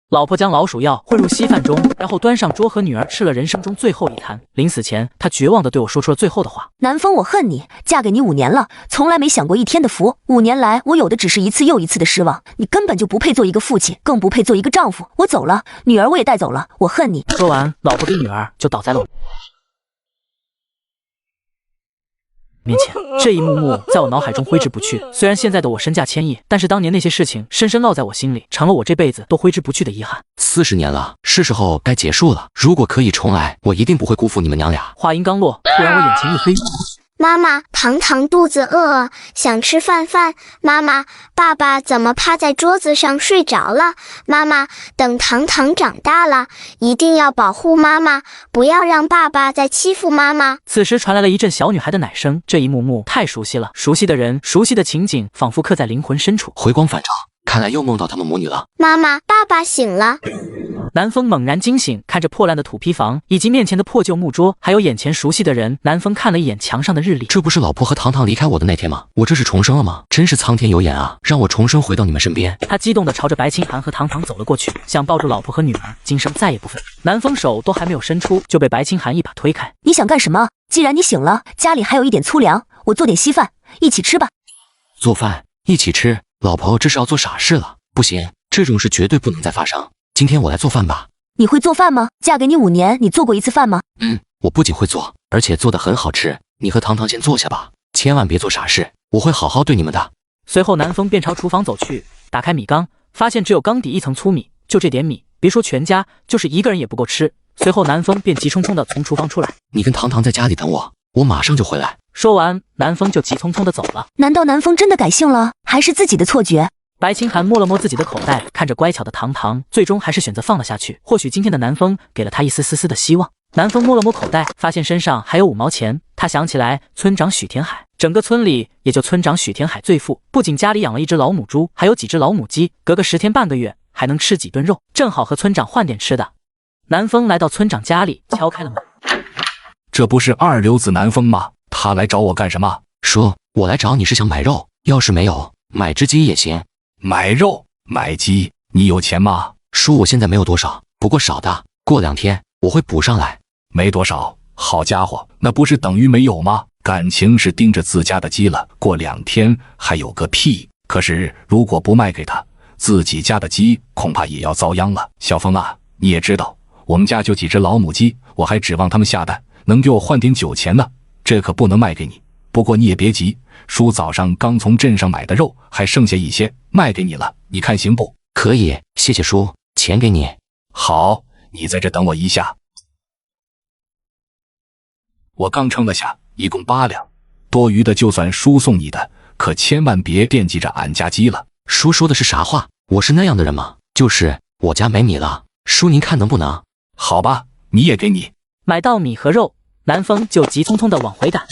老婆将老鼠药混入稀饭中，然后端上桌和女儿吃了人生中最后一餐。临死前，她绝望地对我说出了最后的话：南风，我恨你，嫁给你5年了，从来没享过一天的福。5年来，我有的只是一次又一次的失望。你根本就不配做一个父亲，更不配做一个丈夫。我走了，女儿我也带走了，我恨你。说完，老婆跟女儿就倒在了我面前，这一幕幕在我脑海中挥之不去。虽然现在的我身价千亿，但是当年那些事情深深烙在我心里，成了我这辈子都挥之不去的遗憾。40年了，是时候该结束了。如果可以重来，我一定不会辜负你们娘俩。话音刚落，突然我眼前一黑。妈妈，糖糖肚子饿，想吃饭。妈妈，爸爸怎么趴在桌子上睡着了？妈妈，等糖糖长大了，一定要保护妈妈，不要让爸爸再欺负妈妈。此时传来了一阵小女孩的奶声，这一幕幕太熟悉了，熟悉的人，熟悉的情景，仿佛刻在灵魂深处。回光返照，看来又梦到他们母女了。妈妈，爸爸醒了。南风猛然惊醒，看着破烂的土坯房，以及面前的破旧木桌，还有眼前熟悉的人。南风看了一眼墙上的日历，这不是老婆和糖糖离开我的那天吗？我这是重生了吗？真是苍天有眼啊，让我重生回到你们身边。他激动地朝着白清寒和糖糖走了过去，想抱住老婆和女儿，今生再也不分。南风手都还没有伸出，就被白清寒一把推开。你想干什么？既然你醒了，家里还有一点粗粮，我做点稀饭，一起吃吧。做饭一起吃？老婆这是要做傻事了。不行，这种事绝对不能再发生。今天我来做饭吧。你会做饭吗？嫁给你5年，你做过一次饭吗？我不仅会做，而且做得很好吃。你和糖糖先坐下吧，千万别做傻事，我会好好对你们的。随后南风便朝厨房走去，打开米缸，发现只有缸底一层粗米，就这点米，别说全家，就是一个人也不够吃。随后南风便急匆匆地从厨房出来。你跟糖糖在家里等我，我马上就回来。说完，南风就急匆匆地走了。难道南风真的改姓了？还是自己的错觉？白清寒摸了摸自己的口袋，看着乖巧的糖糖，最终还是选择放了下去。或许今天的南风给了他一丝丝的希望。南风摸了摸口袋，发现身上还有5毛钱。他想起来村长许天海，整个村里也就村长许天海最富，不仅家里养了一只老母猪，还有几只老母鸡，隔个10天半个月还能吃几顿肉，正好和村长换点吃的。南风来到村长家里，敲开了门。这不是二流子南风吗？他来找我干什么？说我来找你是想买肉，要是没有，买只鸡也行。买肉买鸡，你有钱吗？叔，我现在没有多少，不过少的，过2天我会补上来。没多少？好家伙，那不是等于没有吗？感情是盯着自家的鸡了，过2天还有个屁！可是如果不卖给他，自己家的鸡恐怕也要遭殃了。小风啊，你也知道，我们家就几只老母鸡，我还指望他们下蛋，能给我换点酒钱呢，这可不能卖给你。不过你也别急，叔早上刚从镇上买的肉还剩下一些，卖给你了，你看行不？可以，谢谢叔，钱给你。好，你在这等我一下。我刚称了下，一共8两，多余的就算叔送你的，可千万别惦记着俺家鸡了。叔说的是啥话？我是那样的人吗？就是我家没米了，叔您看能不能？好吧，你也给你。买到米和肉，南风就急匆匆地往回赶。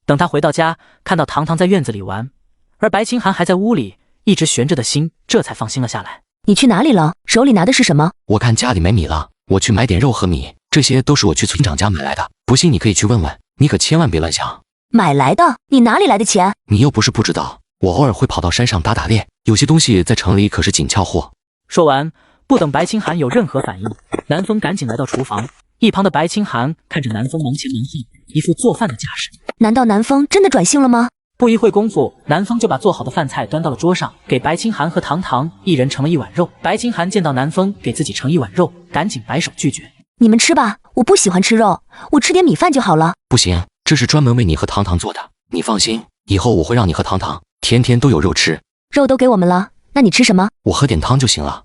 等他回到家，看到糖糖在院子里玩，而白清寒还在屋里，一直悬着的心这才放心了下来。你去哪里了？手里拿的是什么？我看家里没米了，我去买点肉和米，这些都是我去村长家买来的，不信你可以去问问，你可千万别乱想。买来的？你哪里来的钱？你又不是不知道，我偶尔会跑到山上打猎，有些东西在城里可是紧俏货。说完，不等白清寒有任何反应，南风赶紧来到厨房。一旁的白清寒看着南风忙前忙后，一副做饭的架势。难道南风真的转性了吗？不一会功夫，南风就把做好的饭菜端到了桌上，给白清寒和糖糖一人盛了1碗肉。白清寒见到南风给自己盛1碗肉，赶紧摆手拒绝。你们吃吧，我不喜欢吃肉，我吃点米饭就好了。不行，这是专门为你和糖糖做的，你放心，以后我会让你和糖糖天天都有肉吃。肉都给我们了，那你吃什么？我喝点汤就行了。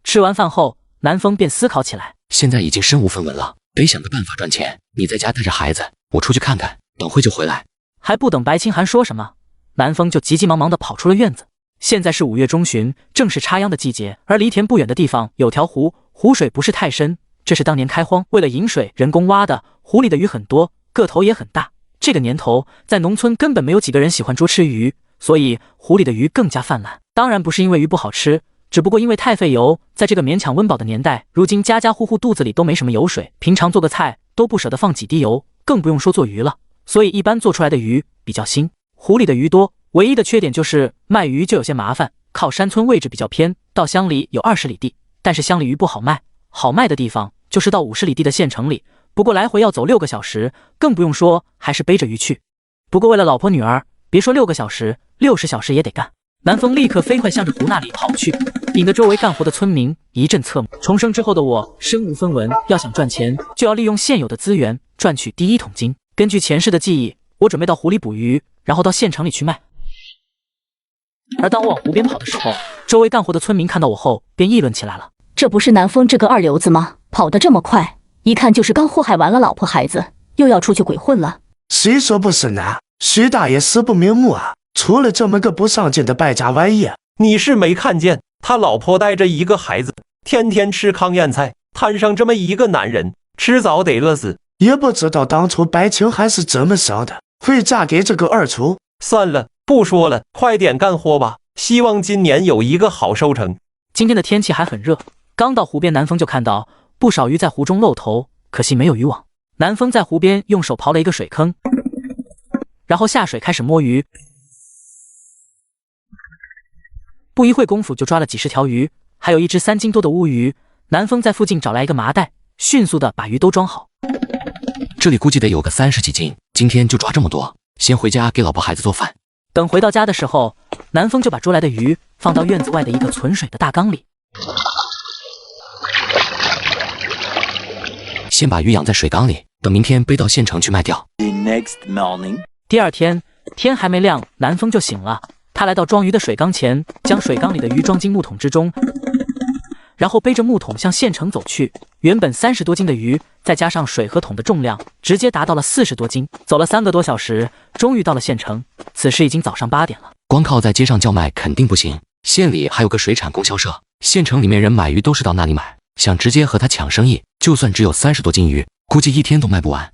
吃完饭后，南风便思考起来。现在已经身无分文了，得想个办法赚钱。你在家带着孩子，我出去看看，等会就回来。还不等白清寒说什么，南风就急急忙忙地跑出了院子。现在是5月中旬，正是插秧的季节，而离田不远的地方有条湖，湖水不是太深，这是当年开荒为了引水人工挖的，湖里的鱼很多，个头也很大。这个年头，在农村根本没有几个人喜欢捉吃鱼，所以湖里的鱼更加泛滥。当然不是因为鱼不好吃，只不过因为太费油，在这个勉强温饱的年代，如今家家户户肚子里都没什么油水，平常做个菜都不舍得放几滴油，更不用说做鱼了。所以一般做出来的鱼比较腥。湖里的鱼多，唯一的缺点就是卖鱼就有些麻烦，靠山村位置比较偏，到乡里有20里地，但是乡里鱼不好卖，好卖的地方就是到50里地的县城里，不过来回要走6个小时，更不用说还是背着鱼去。不过为了老婆女儿，别说6个小时，60小时也得干。南风立刻飞快向着湖那里跑去，引得周围干活的村民一阵侧目。重生之后的我身无分文，要想赚钱，就要利用现有的资源赚取第一桶金。根据前世的记忆，我准备到湖里捕鱼，然后到县城里去卖。而当我往湖边跑的时候，周围干活的村民看到我后便议论起来了。这不是南风这个二流子吗？跑得这么快，一看就是刚祸害完了老婆孩子，又要出去鬼混了。谁说不是呢？徐大爷死不瞑目啊！出了这么个不上进的败家玩意，你是没看见他老婆带着一个孩子，天天吃糠咽菜，摊上这么一个男人，迟早得饿死。也不知道当初白青还是怎么想的，会嫁给这个二厨。算了，不说了，快点干活吧，希望今年有一个好收成。今天的天气还很热，刚到湖边，南风就看到不少鱼在湖中露头，可惜没有渔网。南风在湖边用手刨了一个水坑，然后下水开始摸鱼。不一会功夫就抓了几十条鱼，还有一只3斤多的乌鱼。南风在附近找来一个麻袋，迅速的把鱼都装好。这里估计得有个30几斤，今天就抓这么多，先回家给老婆孩子做饭。等回到家的时候，南风就把捉来的鱼放到院子外的一个存水的大缸里，先把鱼养在水缸里，等明天背到县城去卖掉。第二天天还没亮，南风就醒了。他来到装鱼的水缸前，将水缸里的鱼装进木桶之中，然后背着木桶向县城走去。原本30多斤的鱼，再加上水和桶的重量，直接达到了40多斤。走了3个多小时，终于到了县城。此时已经早上8点了。光靠在街上叫卖肯定不行，县里还有个水产供销社，县城里面人买鱼都是到那里买，想直接和他抢生意，就算只有30多斤鱼，估计一天都卖不完。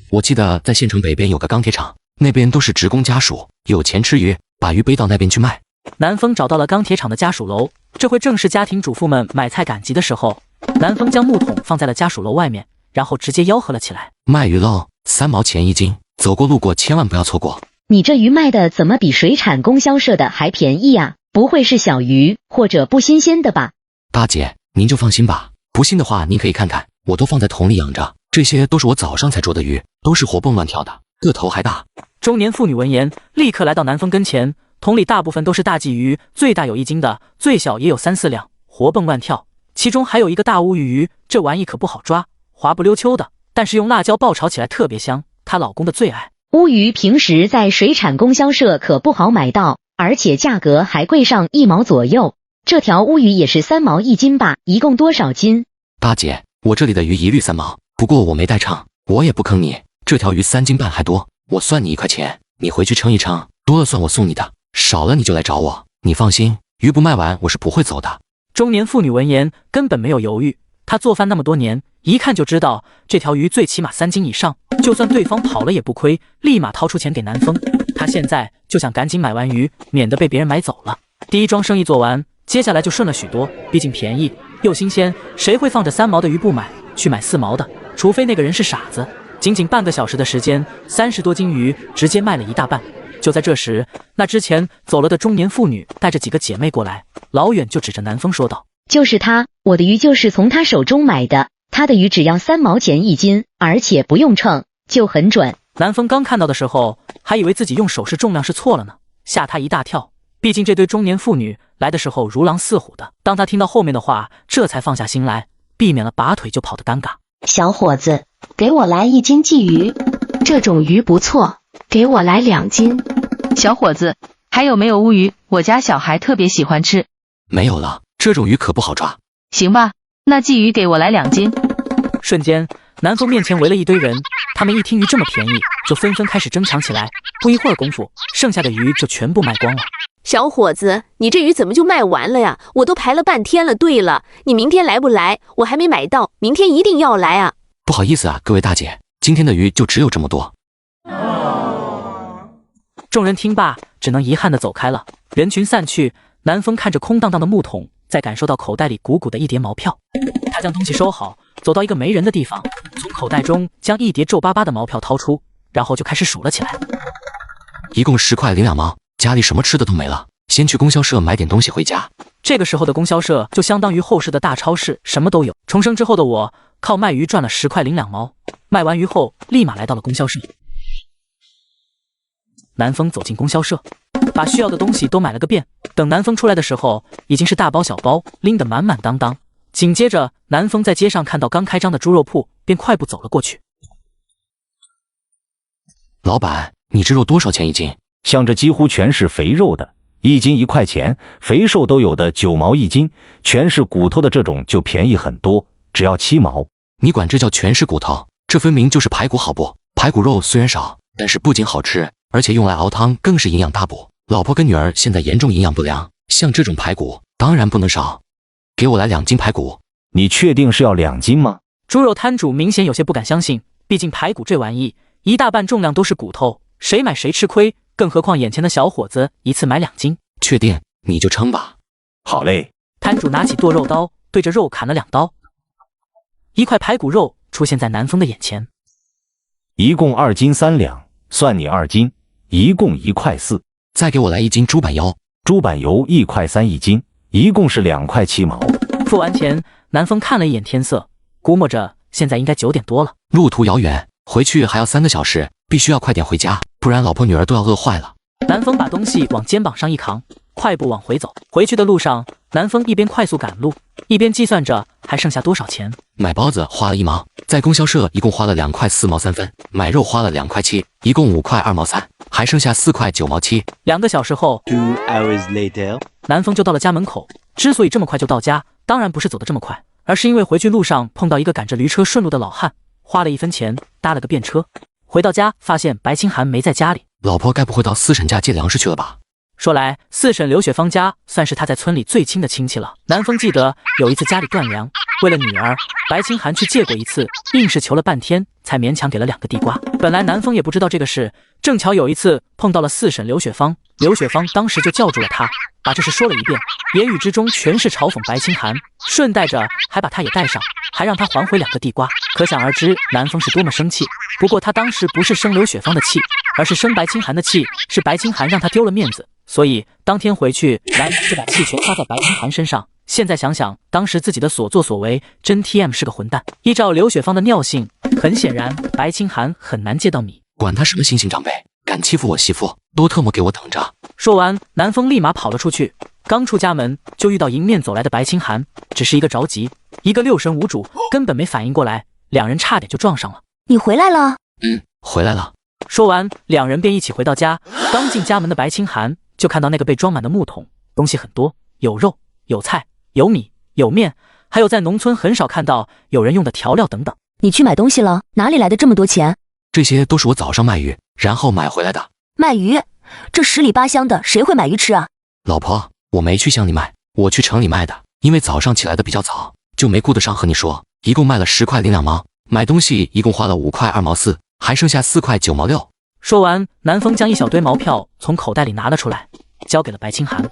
我记得在县城北边有个钢铁厂，那边都是职工家属，有钱吃鱼，把鱼背到那边去卖。南风找到了钢铁厂的家属楼，这会正是家庭主妇们买菜赶集的时候。南风将木桶放在了家属楼外面，然后直接吆喝了起来：卖鱼喽，3毛钱1斤，走过路过千万不要错过。你这鱼卖的怎么比水产供销社的还便宜呀？不会是小鱼或者不新鲜的吧？大姐，您就放心吧，不信的话您可以看看，我都放在桶里养着，这些都是我早上才捉的鱼，都是活蹦乱跳的，个头还大。中年妇女闻言，立刻来到南风跟前，桶里大部分都是大鲫鱼，最大有1斤的，最小也有3、4两，活蹦乱跳。其中还有一个大乌鱼，这玩意可不好抓，滑不溜秋的，但是用辣椒爆炒起来特别香，她老公的最爱。乌鱼平时在水产供销社可不好买到，而且价格还贵上1毛左右。这条乌鱼也是3毛1斤吧？一共多少斤？大姐，我这里的鱼一律3毛，不过我没带秤，我也不坑你，这条鱼3斤半还多，我算你1块钱，你回去称一称，多了算我送你的，少了你就来找我。你放心，鱼不卖完我是不会走的。中年妇女闻言根本没有犹豫，她做饭那么多年，一看就知道这条鱼最起码3斤以上，就算对方跑了也不亏，立马掏出钱给南风。她现在就想赶紧买完鱼，免得被别人买走了。第一桩生意做完，接下来就顺了许多，毕竟便宜又新鲜，谁会放着3毛的鱼不买，去买4毛的？除非那个人是傻子。仅仅半个小时的时间，30多斤鱼直接卖了一大半。就在这时，那之前走了的中年妇女带着几个姐妹过来，老远就指着南风说道：就是他，我的鱼就是从他手中买的，他的鱼只要3毛钱1斤，而且不用称，就很准。南风刚看到的时候，还以为自己用手试重量是错了呢，吓他一大跳。毕竟这对中年妇女来的时候如狼似虎的，当他听到后面的话，这才放下心来，避免了拔腿就跑的尴尬。小伙子，给我来1斤鲫鱼，这种鱼不错，给我来2斤。小伙子，还有没有乌鱼？我家小孩特别喜欢吃。没有了，这种鱼可不好抓。行吧，那鲫鱼给我来2斤。瞬间，南风面前围了一堆人，他们一听鱼这么便宜，就纷纷开始争抢起来。不一会儿功夫，剩下的鱼就全部卖光了。小伙子，你这鱼怎么就卖完了呀？我都排了半天了。对了，你明天来不来？我还没买到，明天一定要来啊！不好意思啊，各位大姐，今天的鱼就只有这么多。众人听罢，只能遗憾地走开了。人群散去，南风看着空荡荡的木桶，再感受到口袋里鼓鼓的一叠毛票。他将东西收好，走到一个没人的地方，从口袋中将一叠皱巴巴的毛票掏出，然后就开始数了起来。一共10块02毛，家里什么吃的都没了，先去供销社买点东西回家。这个时候的供销社就相当于后世的大超市，什么都有。重生之后的我，靠卖鱼赚了10块02毛，卖完鱼后立马来到了供销社。南风走进供销社，把需要的东西都买了个遍。等南风出来的时候，已经是大包小包拎得满满当当。紧接着，南风在街上看到刚开张的猪肉铺，便快步走了过去。老板，你这肉多少钱一斤？像这几乎全是肥肉的，1斤1块钱，肥瘦都有的9毛1斤，全是骨头的这种就便宜很多，只要7毛。你管这叫全是骨头？这分明就是排骨好不？排骨肉虽然少，但是不仅好吃，而且用来熬汤更是营养大补。老婆跟女儿现在严重营养不良，像这种排骨当然不能少。给我来2斤排骨。你确定是要2斤吗？猪肉摊主明显有些不敢相信，毕竟排骨这玩意一大半重量都是骨头，谁买谁吃亏，更何况眼前的小伙子一次买2斤。确定，你就称吧。好嘞。摊主拿起剁肉刀，对着肉砍了2刀，一块排骨肉出现在南风的眼前。一共2斤3两，算你2斤，一共1块4。再给我来1斤猪板油。猪板油1块3一斤，一共是2块7毛。付完钱，南风看了一眼天色，估摸着现在应该9点多了。路途遥远，回去还要3个小时，必须要快点回家，不然老婆女儿都要饿坏了。南风把东西往肩膀上一扛，快步往回走。回去的路上，南风一边快速赶路，一边计算着还剩下多少钱。买包子花了1毛，在供销社一共花了2块4毛3分，买肉花了2块7，一共5块2毛3，还剩下4块9毛7。2个小时后 2 hours later， 南风就到了家门口。之所以这么快就到家，当然不是走得这么快，而是因为回去路上碰到一个赶着驴车顺路的老汉，花了1分钱搭了个便车。回到家发现白清寒没在家里，老婆该不会到四婶家借粮食去了吧？说来，四婶刘雪芳家算是他在村里最亲的亲戚了。南风记得有一次家里断粮，为了女儿，白清寒去借过一次，硬是求了半天，才勉强给了2个地瓜。本来南风也不知道这个事，正巧有一次碰到了四婶刘雪芳，刘雪芳当时就叫住了他，把这事说了一遍，言语之中全是嘲讽白清寒，顺带着还把他也带上，还让他还回2个地瓜。可想而知，南风是多么生气。不过他当时不是生刘雪芳的气，而是生白清寒的气，是白清寒让他丢了面子。所以当天回去，南风就把气全发在白清寒身上。现在想想，当时自己的所作所为，真 TM 是个混蛋。依照刘雪芳的尿性，很显然白清寒很难借到米。管他什么星星长辈，敢欺负我媳妇，都特么给我等着！说完，南风立马跑了出去。刚出家门，就遇到迎面走来的白清寒，只是一个着急，一个6神无主，根本没反应过来，两人差点就撞上了。你回来了？回来了。说完，两人便一起回到家。刚进家门的白清寒就看到那个被装满的木桶，东西很多，有肉、有菜、有米、有面，还有在农村很少看到有人用的调料等等。你去买东西了？哪里来的这么多钱？这些都是我早上卖鱼，然后买回来的。卖鱼？这10里8乡的，谁会买鱼吃啊？老婆，我没去乡里卖，我去城里卖的。因为早上起来的比较早，就没顾得上和你说。一共卖了10块02毛，买东西一共花了5块2毛4，还剩下4块9毛6。说完，南风将一小堆毛票从口袋里拿了出来，交给了白清寒。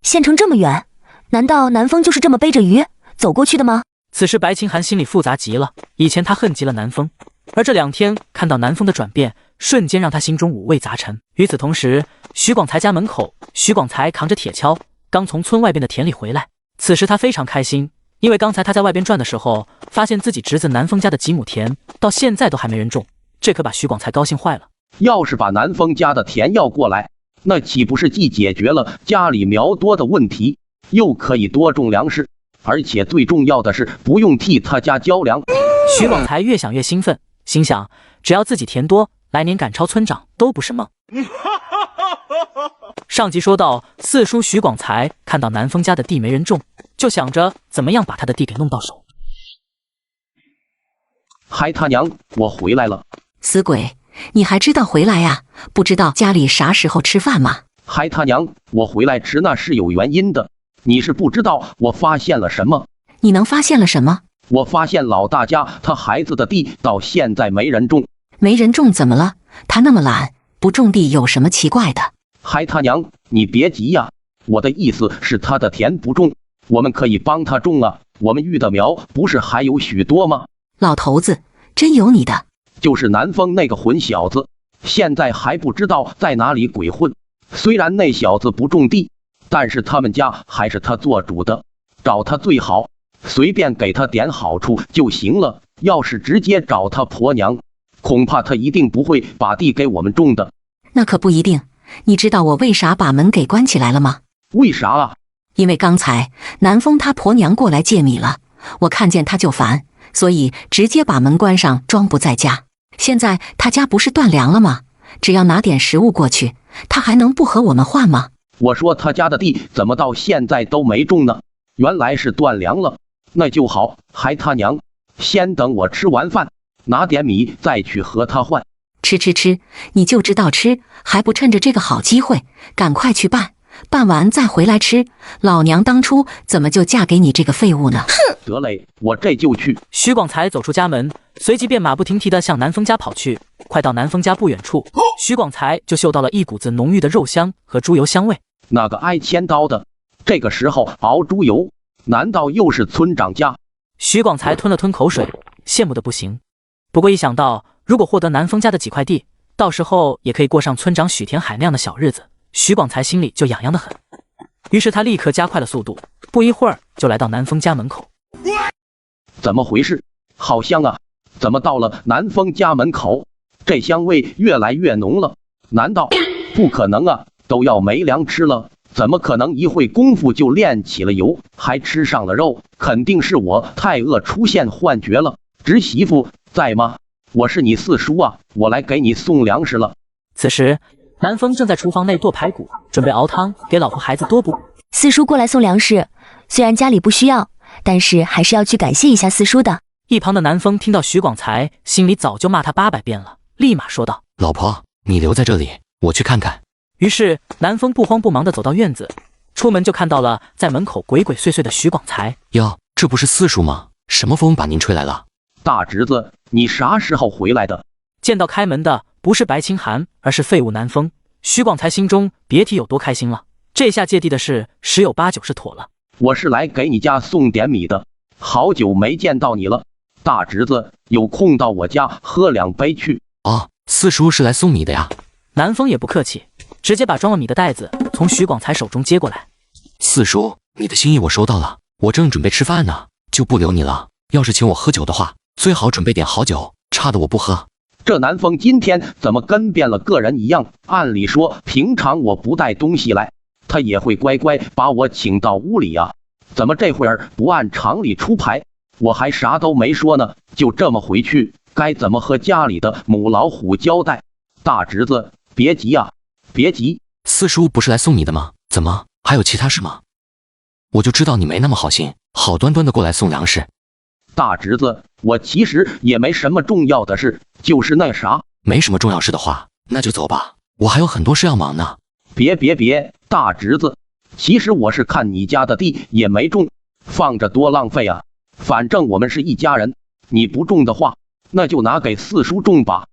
县城这么远，难道南风就是这么背着鱼走过去的吗？此时白清寒心里复杂极了，以前他恨极了南风，而这2天看到南风的转变，瞬间让他心中五味杂陈。与此同时，徐广才家门口，徐广才扛着铁锹，刚从村外边的田里回来。此时他非常开心，因为刚才他在外边转的时候，发现自己侄子南风家的几亩田到现在都还没人种，这可把徐广才高兴坏了。要是把南风家的田要过来，那岂不是既解决了家里苗多的问题，又可以多种粮食，而且最重要的是不用替他家交粮。徐广才越想越兴奋，心想只要自己田多，来年赶超村长都不是梦。上集说到，四叔徐广才看到南风家的地没人种，就想着怎么样把他的地给弄到手。嗨他娘，我回来了！死鬼，你还知道回来呀？不知道家里啥时候吃饭吗？嗨他娘，我回来迟那是有原因的。你是不知道我发现了什么？你能发现了什么？我发现老大家他孩子的地到现在没人种。没人种怎么了？他那么懒，不种地有什么奇怪的？嗨他娘，你别急呀，我的意思是他的田不种，我们可以帮他种啊。我们育的苗不是还有许多吗？老头子，真有你的！就是南风那个混小子，现在还不知道在哪里鬼混。虽然那小子不种地，但是他们家还是他做主的，找他最好，随便给他点好处就行了。要是直接找他婆娘，恐怕他一定不会把地给我们种的。那可不一定。你知道我为啥把门给关起来了吗？为啥啊？因为刚才南风他婆娘过来借米了，我看见他就烦，所以直接把门关上，装不在家。现在他家不是断粮了吗？只要拿点食物过去，他还能不和我们换吗？我说他家的地怎么到现在都没种呢？原来是断粮了，那就好，还他娘。先等我吃完饭，拿点米再去和他换。吃，你就知道吃，还不趁着这个好机会，赶快去办，办完再回来吃。老娘当初怎么就嫁给你这个废物呢？哼！得嘞，我这就去。徐广才走出家门，随即便马不停蹄地向南风家跑去。快到南风家不远处，徐广才就嗅到了一股子浓郁的肉香和猪油香味。那个挨千刀的，这个时候熬猪油，难道又是村长家？徐广才吞了吞口水，羡慕的不行。不过一想到如果获得南风家的几块地，到时候也可以过上村长许田海那样的小日子，徐广才心里就痒痒的很。于是他立刻加快了速度，不一会儿就来到南风家门口。怎么回事？好香啊！怎么到了南风家门口，这香味越来越浓了？难道不可能啊？都要没粮吃了，怎么可能一会功夫就炼起了油，还吃上了肉？肯定是我太饿出现幻觉了。侄媳妇在吗？我是你四叔啊，我来给你送粮食了。此时南风正在厨房内剁排骨，准备熬汤给老婆孩子多补。四叔过来送粮食，虽然家里不需要，但是还是要去感谢一下四叔的。一旁的南风听到徐广才，心里早就骂他800遍了，立马说道：老婆，你留在这里，我去看看。于是南风不慌不忙地走到院子，出门就看到了在门口鬼鬼祟祟的徐广才。哟，这不是四叔吗？什么风把您吹来了？大侄子，你啥时候回来的？见到开门的不是白清寒，而是废物南风，徐广才心中别提有多开心了。这下借地的事十有八九是妥了。我是来给你家送点米的，好久没见到你了。大侄子，有空到我家喝2杯去。哦，四叔是来送米的呀。南风也不客气，直接把装了米的袋子从徐广才手中接过来。四叔，你的心意我收到了，我正准备吃饭呢，就不留你了。要是请我喝酒的话，最好准备点好酒，差的我不喝。这南风今天怎么跟变了个人一样？按理说平常我不带东西来，他也会乖乖把我请到屋里啊，怎么这会儿不按常理出牌？我还啥都没说呢，就这么回去，该怎么和家里的母老虎交代？大侄子，别急啊，别急。四叔不是来送你的吗？怎么还有其他事吗？我就知道你没那么好心，好端端的过来送粮食。大侄子，我其实也没什么重要的事，就是那啥。没什么重要事的话，那就走吧，我还有很多事要忙呢。别，大侄子，其实我是看你家的地也没种，放着多浪费啊。反正我们是一家人，你不种的话，那就拿给四叔种吧。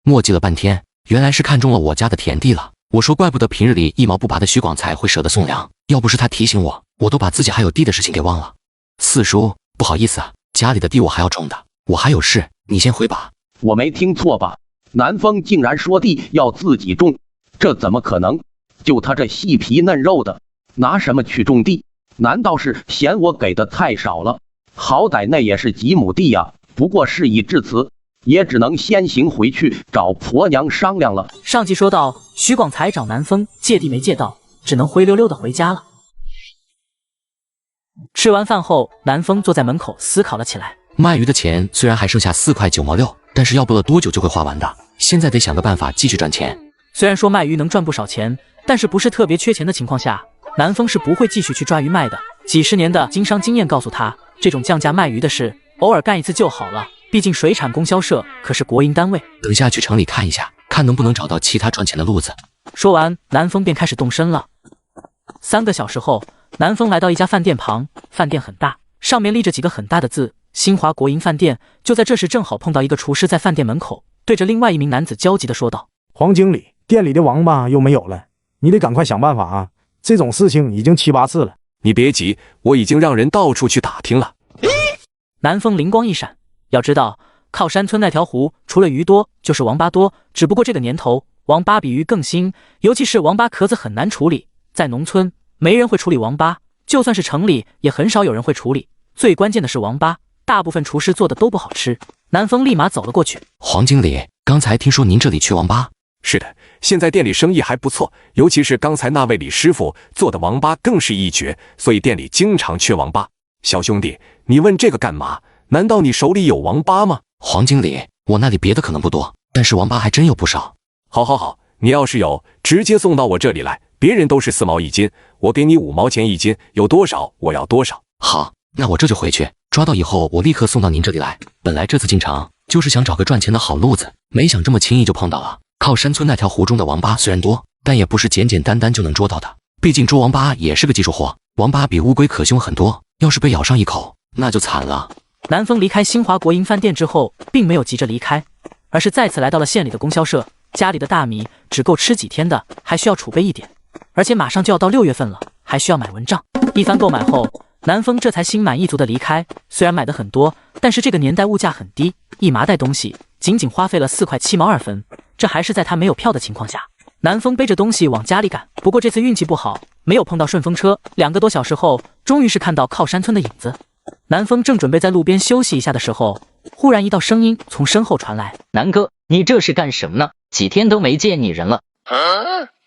磨叽了半天，原来是看中了我家的田地了。我说怪不得平日里一毛不拔的徐广才会舍得送粮，要不是他提醒我，我都把自己还有地的事情给忘了。四叔，不好意思啊，家里的地我还要种的，我还有事，你先回吧。我没听错吧？南风竟然说地要自己种，这怎么可能？就他这细皮嫩肉的，拿什么去种地？难道是嫌我给的太少了？好歹那也是几亩地呀。不过事已至此，也只能先行回去找婆娘商量了。上集说到，徐广才找南风借地没借到，只能灰溜溜的回家了。吃完饭后，南风坐在门口思考了起来。卖鱼的钱虽然还剩下4块9毛6，但是要不了多久就会花完的。现在得想个办法继续赚钱。虽然说卖鱼能赚不少钱，但是不是特别缺钱的情况下，南风是不会继续去抓鱼卖的。几十年的经商经验告诉他，这种降价卖鱼的事，偶尔干一次就好了。毕竟水产供销社可是国营单位。等下去城里看一下，看能不能找到其他赚钱的路子。说完，南风便开始动身了。3个小时后，南风来到一家饭店旁，饭店很大，上面立着几个很大的字“新华国营饭店”。就在这时，正好碰到一个厨师在饭店门口，对着另外一名男子焦急地说道：“黄经理，店里的王八又没有了，你得赶快想办法啊！这种事情已经7、8次了。”你别急，我已经让人到处去打听了。南风灵光一闪，要知道，靠山村那条湖，除了鱼多，就是王八多。只不过这个年头，王八比鱼更腥，尤其是王八壳子很难处理。在农村，没人会处理王八，就算是城里也很少有人会处理。最关键的是王八，大部分厨师做的都不好吃。南风立马走了过去。黄经理，刚才听说您这里缺王八？是的，现在店里生意还不错，尤其是刚才那位李师傅做的王八更是一绝，所以店里经常缺王八。小兄弟，你问这个干嘛？难道你手里有王八吗？黄经理，我那里别的可能不多，但是王八还真有不少。好，你要是有，直接送到我这里来，别人都是4毛1斤，我给你5毛钱1斤，有多少我要多少。好，那我这就回去，抓到以后我立刻送到您这里来。本来这次进城就是想找个赚钱的好路子，没想这么轻易就碰到了。靠山村那条湖中的王八虽然多，但也不是简简单单就能捉到的，毕竟捉王八也是个技术活。王八比乌龟可凶很多，要是被咬上一口，那就惨了。南风离开新华国营饭店之后，并没有急着离开，而是再次来到了县里的供销社。家里的大米只够吃几天的，还需要储备一点，而且马上就要到6月份了，还需要买蚊帐。一番购买后，南风这才心满意足的离开。虽然买的很多，但是这个年代物价很低，一麻袋东西仅仅花费了4块7毛2分，这还是在他没有票的情况下。南风背着东西往家里赶，不过这次运气不好，没有碰到顺风车。2个多小时后，终于是看到靠山村的影子。南风正准备在路边休息一下的时候，忽然一道声音从身后传来：“南哥，你这是干什么呢？几天都没见你人了。”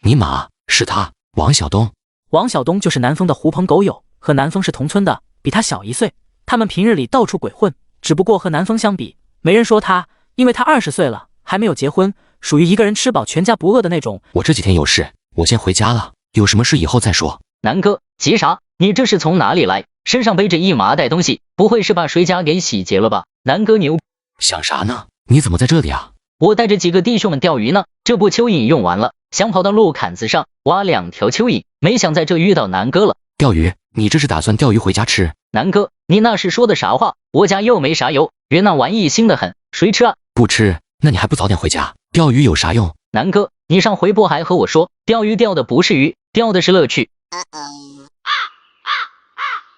尼玛，是他，王晓东。王晓东就是南风的狐朋狗友，和南风是同村的，比他小1岁。他们平日里到处鬼混，只不过和南风相比，没人说他，因为他20岁了，还没有结婚，属于一个人吃饱全家不饿的那种。我这几天有事，我先回家了，有什么事以后再说。南哥，急啥？你这是从哪里来？身上背着一麻袋东西，不会是把谁家给洗劫了吧？南哥牛！想啥呢？你怎么在这里啊？我带着几个弟兄们钓鱼呢，这不蚯蚓用完了，想跑到路坎子上挖2条蚯蚓，没想在这遇到南哥了。钓鱼？你这是打算钓鱼回家吃？南哥，你那是说的啥话？我家又没啥油，原那玩意腥得很，谁吃啊？不吃？那你还不早点回家？钓鱼有啥用？南哥，你上回不还和我说，钓鱼钓的不是鱼，钓的是乐趣。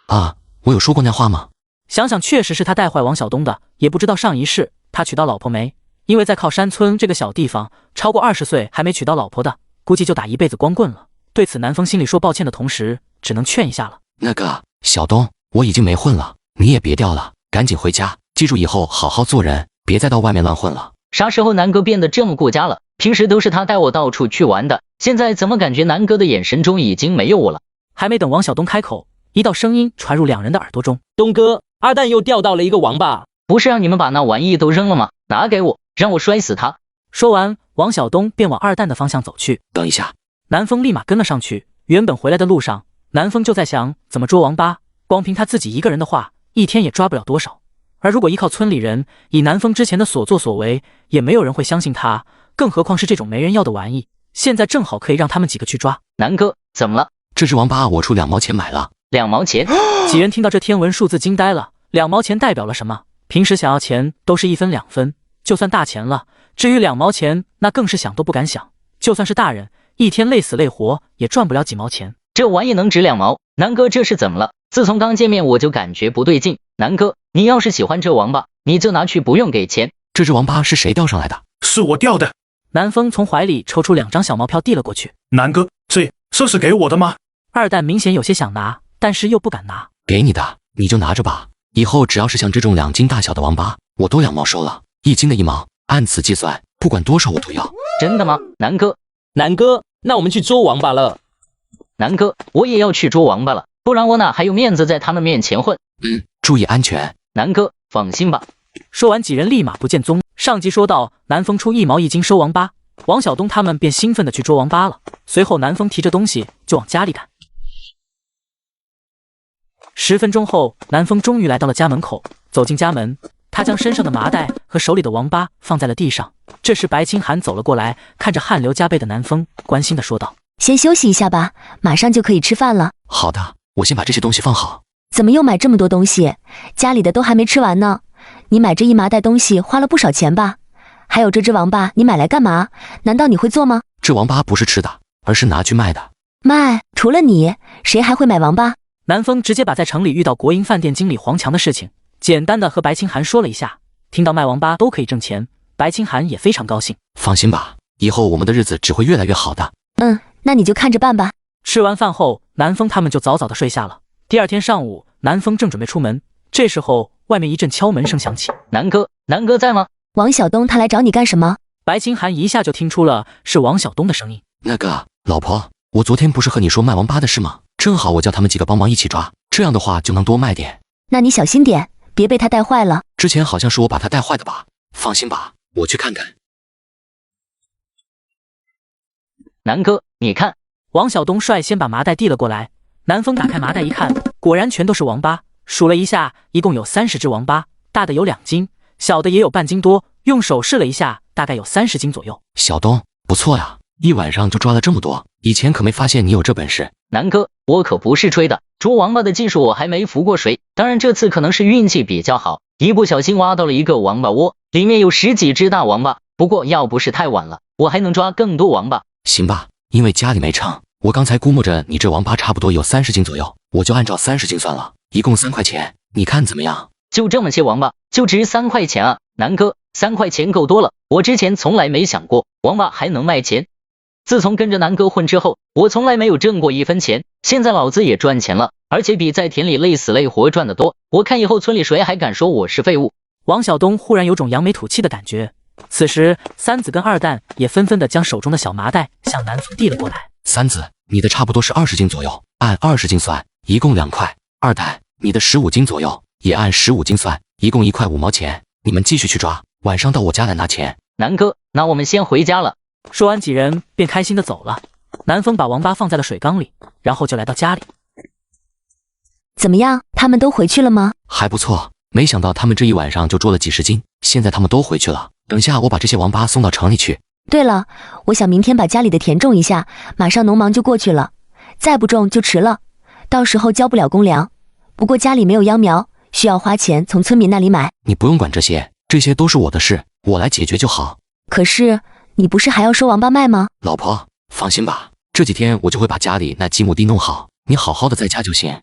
啊，我有说过那话吗？想想确实是他带坏王晓东的，也不知道上一世他娶到老婆没，因为在靠山村这个小地方，超过20岁还没娶到老婆的，估计就打一辈子光棍了。对此南风心里说抱歉的同时，只能劝一下了。那个小东，我已经没混了，你也别钓了，赶紧回家，记住以后好好做人，别再到外面乱混了。啥时候南哥变得这么顾家了？平时都是他带我到处去玩的，现在怎么感觉南哥的眼神中已经没有我了？还没等王晓东开口，一道声音传入2人的耳朵中：“东哥，二蛋又钓到了一个王八，不是让你们把那玩意都扔了吗？拿给我，让我摔死他！”说完，王晓东便往2蛋的方向走去。等一下，南风立马跟了上去。原本回来的路上，南风就在想怎么捉王八，光凭他自己一个人的话，一天也抓不了多少。而如果依靠村里人，以南风之前的所作所为，也没有人会相信他，更何况是这种没人要的玩意。现在正好可以让他们几个去抓。南哥，怎么了？这只王八我出2毛钱买了。2毛钱？几人听到这天文数字惊呆了。2毛钱代表了什么？平时想要钱都是1分2分，就算大钱了，至于2毛钱，那更是想都不敢想。就算是大人，一天累死累活也赚不了几毛钱。这玩意能值2毛？南哥这是怎么了？自从刚见面我就感觉不对劲。南哥，你要是喜欢这王八，你就拿去，不用给钱。这只王八是谁钓上来的？是我钓的。南风从怀里抽出2张小毛票递了过去。南哥，这是给我的吗？2蛋明显有些想拿，但是又不敢拿。给你的，你就拿着吧。以后只要是像这种2斤大小的王八，我都2毛收了，1斤的1毛，按此计算，不管多少我都要。真的吗？南哥，那我们去捉王八了。南哥，我也要去捉王八了，不然我哪还有面子在他们面前混？注意安全。南哥，放心吧。说完，几人立马不见踪。上集说到，南风出1毛1斤收王八，王晓东他们便兴奋地去捉王八了。随后，南风提着东西就往家里赶。10分钟后，南风终于来到了家门口。走进家门，他将身上的麻袋和手里的王八放在了地上。这时，白清寒走了过来，看着汗流浃背的南风，关心地说道：“先休息一下吧，马上就可以吃饭了。”好的，我先把这些东西放好。怎么又买这么多东西？家里的都还没吃完呢。你买这一麻袋东西花了不少钱吧？还有这只王八，你买来干嘛？难道你会做吗？这王八不是吃的，而是拿去卖的。卖？除了你，谁还会买王八？南风直接把在城里遇到国营饭店经理黄强的事情，简单的和白清寒说了一下。听到卖王八都可以挣钱，白清寒也非常高兴。放心吧，以后我们的日子只会越来越好的。那你就看着办吧。吃完饭后，南风他们就早早的睡下了。第二天上午，南风正准备出门，这时候外面一阵敲门声响起。南哥在吗？王晓东他来找你干什么？白清寒一下就听出了是王晓东的声音。那个老婆，我昨天不是和你说卖王八的事吗？正好我叫他们几个帮忙一起抓，这样的话就能多卖点。那你小心点，别被他带坏了。之前好像是我把他带坏的吧？放心吧，我去看看。南哥，你看。王晓东率先把麻袋递了过来，南风打开麻袋一看，果然全都是王八。数了一下，一共有30只王八，大的有2斤，小的也有半斤多。用手试了一下，大概有30斤左右。小东，不错呀，一晚上就抓了这么多，以前可没发现你有这本事。南哥，我可不是吹的，捉王八的技术我还没浮过水，当然这次可能是运气比较好，一不小心挖到了一个王八窝，里面有10几只大王八。不过要不是太晚了，我还能抓更多王八。行吧，因为家里没秤，我刚才估摸着你这王八差不多有30斤左右，我就按照30斤算了，一共3块钱，你看怎么样？就这么些王八，就值3块钱啊？南哥，3块钱够多了，我之前从来没想过王八还能卖钱。自从跟着南哥混之后，我从来没有挣过1分钱，现在老子也赚钱了，而且比在田里累死累活赚得多。我看以后村里谁还敢说我是废物？王晓东忽然有种扬眉吐气的感觉。此时三子跟二蛋也纷纷的将手中的小麻袋向南风递了过来。三子，你的差不多是20斤左右，按20斤算，一共2块。二蛋，你的15斤左右，也按15斤算，一共1块5毛钱。你们继续去抓，晚上到我家来拿钱。南哥，那我们先回家了。说完，几人便开心的走了。南风把王八放在了水缸里，然后就来到家里。怎么样，他们都回去了吗？还不错，没想到他们这一晚上就捉了几十斤，现在他们都回去了。等下我把这些王八送到城里去。对了，我想明天把家里的田种一下，马上农忙就过去了，再不种就迟了，到时候交不了公粮。不过家里没有秧苗，需要花钱从村民那里买。你不用管这些，这些都是我的事，我来解决就好。可是你不是还要收王八卖吗？老婆，放心吧，这几天我就会把家里那几亩地弄好，你好好的在家就行。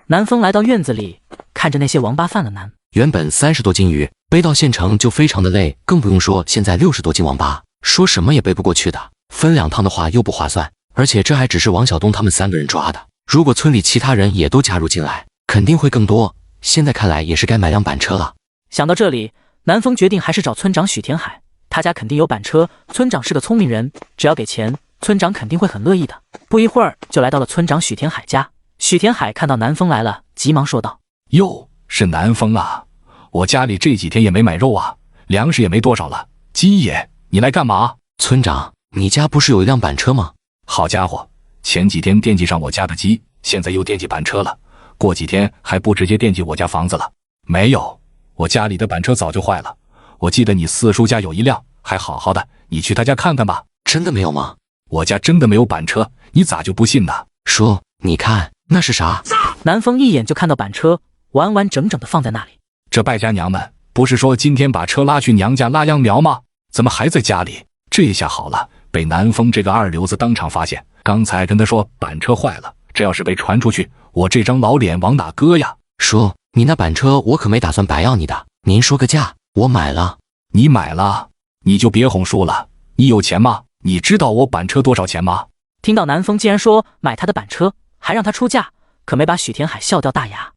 南风来到院子里，看着那些王八犯了难。原本30多斤鱼背到县城就非常的累，更不用说现在60多斤王八，说什么也背不过去的。分2趟的话又不划算，而且这还只是王晓东他们3个人抓的，如果村里其他人也都加入进来，肯定会更多。现在看来也是该买辆板车了。想到这里，南风决定还是找村长许田海，他家肯定有板车，村长是个聪明人，只要给钱，村长肯定会很乐意的。不一会儿就来到了村长许田海家。许田海看到南风来了，急忙说道：哟，是南风啊，我家里这几天也没买肉啊，粮食也没多少了。鸡爷，你来干嘛？村长，你家不是有一辆板车吗？好家伙，前几天惦记上我家的鸡，现在又惦记板车了，过几天还不直接惦记我家房子了？没有，我家里的板车早就坏了，我记得你四叔家有一辆，还好好的，你去他家看看吧。真的没有吗？我家真的没有板车，你咋就不信呢？说，你看那是啥？南风一眼就看到板车完完整整的放在那里。这败家娘们不是说今天把车拉去娘家拉秧苗吗？怎么还在家里？这下好了，被南风这个二流子当场发现。刚才跟他说板车坏了，这要是被传出去，我这张老脸往哪搁呀？叔，你那板车我可没打算白要你的，您说个价，我买了。你买了，你就别哄叔了。你有钱吗？你知道我板车多少钱吗？听到南风竟然说买他的板车，还让他出价，可没把许田海笑掉大牙。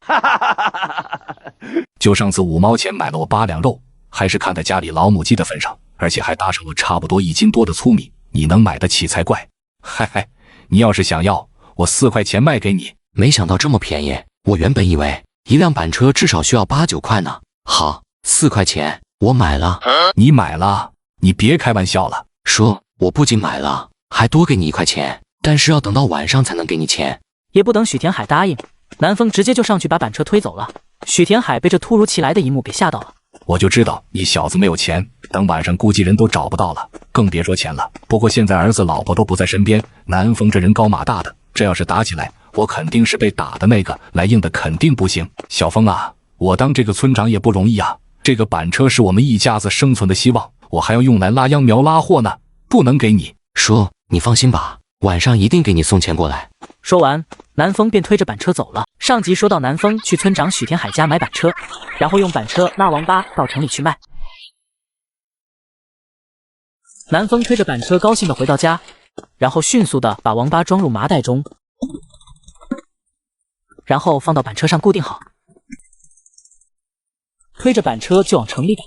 就上次5毛钱买了我8两肉，还是看在家里老母鸡的份上，而且还搭上了差不多1斤多的粗米，你能买得起才怪。嗨嗨，你要是想要，我4块钱卖给你。没想到这么便宜，我原本以为一辆板车至少需要8、9块呢。好，4块钱我买了。你买了？你别开玩笑了。说我不仅买了，还多给你1块钱，但是要等到晚上才能给你钱。也不等许田海答应，南风直接就上去把板车推走了。许田海被这突如其来的一幕给吓到了。我就知道你小子没有钱，等晚上估计人都找不到了，更别说钱了。不过现在儿子老婆都不在身边，南风这人高马大的，这要是打起来，我肯定是被打的那个，来硬的肯定不行。小风啊，我当这个村长也不容易啊，这个板车是我们一家子生存的希望，我还要用来拉秧苗拉货呢，不能给你。说，你放心吧，晚上一定给你送钱过来。说完，南风便推着板车走了。上集说到南风去村长许田海家买板车，然后用板车拉王八到城里去卖。南风推着板车高兴地回到家，然后迅速的把王八装入麻袋中，然后放到板车上固定好，推着板车就往城里赶。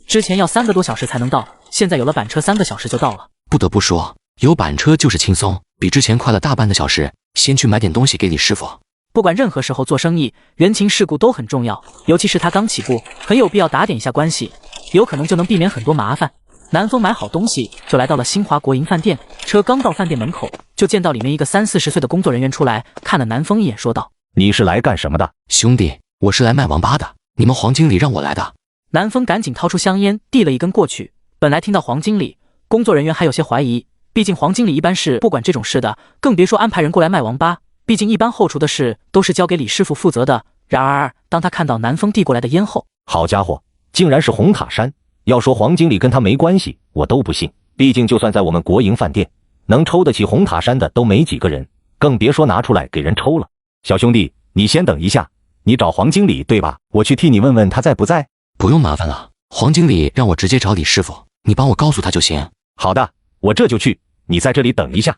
之前要3个多小时才能到，现在有了板车3个小时就到了。不得不说，有板车就是轻松，比之前快了大半个小时。先去买点东西给李师傅。不管任何时候做生意，人情世故都很重要，尤其是他刚起步，很有必要打点一下关系，有可能就能避免很多麻烦。南风买好东西就来到了新华国营饭店，车刚到饭店门口，就见到里面一个30-40岁的工作人员出来，看了南风一眼，说道：“你是来干什么的？”“兄弟，我是来卖王八的，你们黄经理让我来的。”南风赶紧掏出香烟，递了一根过去。本来听到黄经理，工作人员还有些怀疑，毕竟黄经理一般是不管这种事的，更别说安排人过来卖王八。毕竟一般后厨的事都是交给李师傅负责的。然而，当他看到南风递过来的烟后，好家伙，竟然是红塔山！要说黄经理跟他没关系，我都不信。毕竟就算在我们国营饭店，能抽得起红塔山的都没几个人，更别说拿出来给人抽了。小兄弟，你先等一下，你找黄经理对吧？我去替你问问他在不在。不用麻烦了，黄经理让我直接找李师傅，你帮我告诉他就行。好的，我这就去，你在这里等一下。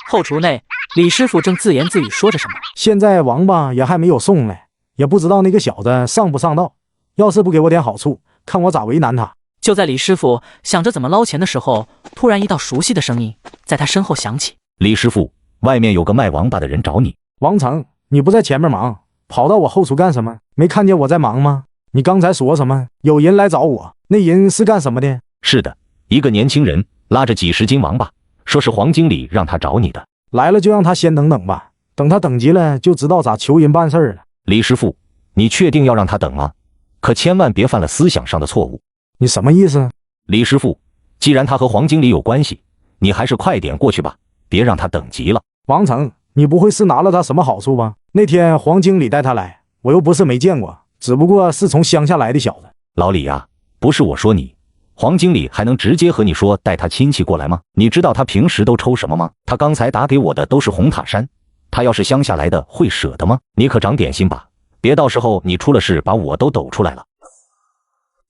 后厨内，李师傅正自言自语说着什么。现在王八也还没有送来，也不知道那个小子上不上道。要是不给我点好处，看我咋为难他。就在李师傅想着怎么捞钱的时候，突然一道熟悉的声音在他身后响起：“李师傅，外面有个卖王八的人找你。”王成，你不在前面忙，跑到我后厨干什么？没看见我在忙吗？你刚才说什么？有人来找我，那人是干什么的？是的，一个年轻人拉着几十斤王八，说是黄经理让他找你的。来了就让他先等等吧，等他等急了就知道咋求人办事了。李师傅，你确定要让他等吗？可千万别犯了思想上的错误。你什么意思？李师傅，既然他和黄经理有关系，你还是快点过去吧，别让他等急了。王成，你不会是拿了他什么好处吧？那天黄经理带他来，我又不是没见过，只不过是从乡下来的小子。老李啊，不是我说你，黄经理还能直接和你说带他亲戚过来吗？你知道他平时都抽什么吗？他刚才打给我的都是红塔山，他要是乡下来的会舍得吗？你可长点心吧，别到时候你出了事把我都抖出来了。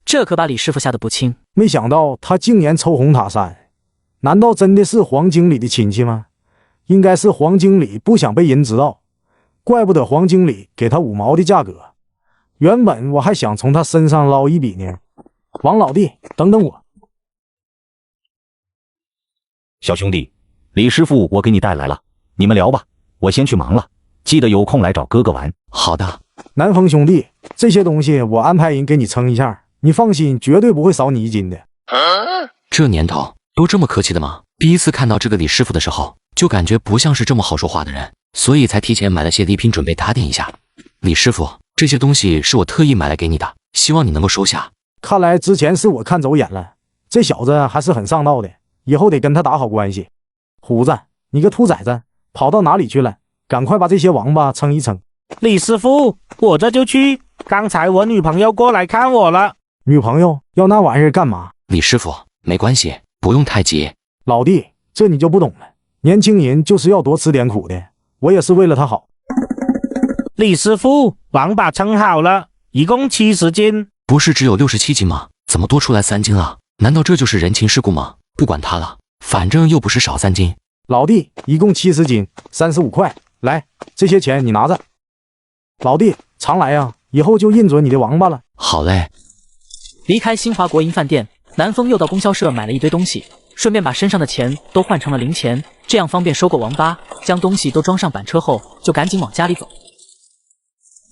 这可把李师傅吓得不轻，没想到他竟然抽红塔山，难道真的是黄经理的亲戚吗？应该是黄经理不想被人知道，怪不得黄经理给他5毛的价格。原本我还想从他身上捞一笔呢。王老弟，等等我。小兄弟，李师傅我给你带来了，你们聊吧，我先去忙了，记得有空来找哥哥玩。好的。南风兄弟，这些东西我安排人给你称一下，你放心，绝对不会少你一斤的。这年头都这么客气的吗？第一次看到这个李师傅的时候，就感觉不像是这么好说话的人，所以才提前买了些礼品准备打点一下。李师傅，这些东西是我特意买来给你的，希望你能够收下。看来之前是我看走眼了，这小子还是很上道的，以后得跟他打好关系。虎子，你个兔崽子，跑到哪里去了？赶快把这些王八称一称。李师傅，我这就去。刚才我女朋友过来看我了。女朋友要那玩意儿干嘛？李师傅，没关系，不用太急。老弟，这你就不懂了，年轻人就是要多吃点苦的，我也是为了他好。李师傅，王八称好了，一共70斤。不是只有67斤吗？怎么多出来3斤了？难道这就是人情世故吗？不管他了，反正又不是少3斤。老弟，一共70斤，35块，来，这些钱你拿着。老弟，常来啊，以后就认准你的王八了。好嘞。离开新华国营饭店，南风又到供销社买了一堆东西，顺便把身上的钱都换成了零钱，这样方便收购王八。将东西都装上板车后，就赶紧往家里走。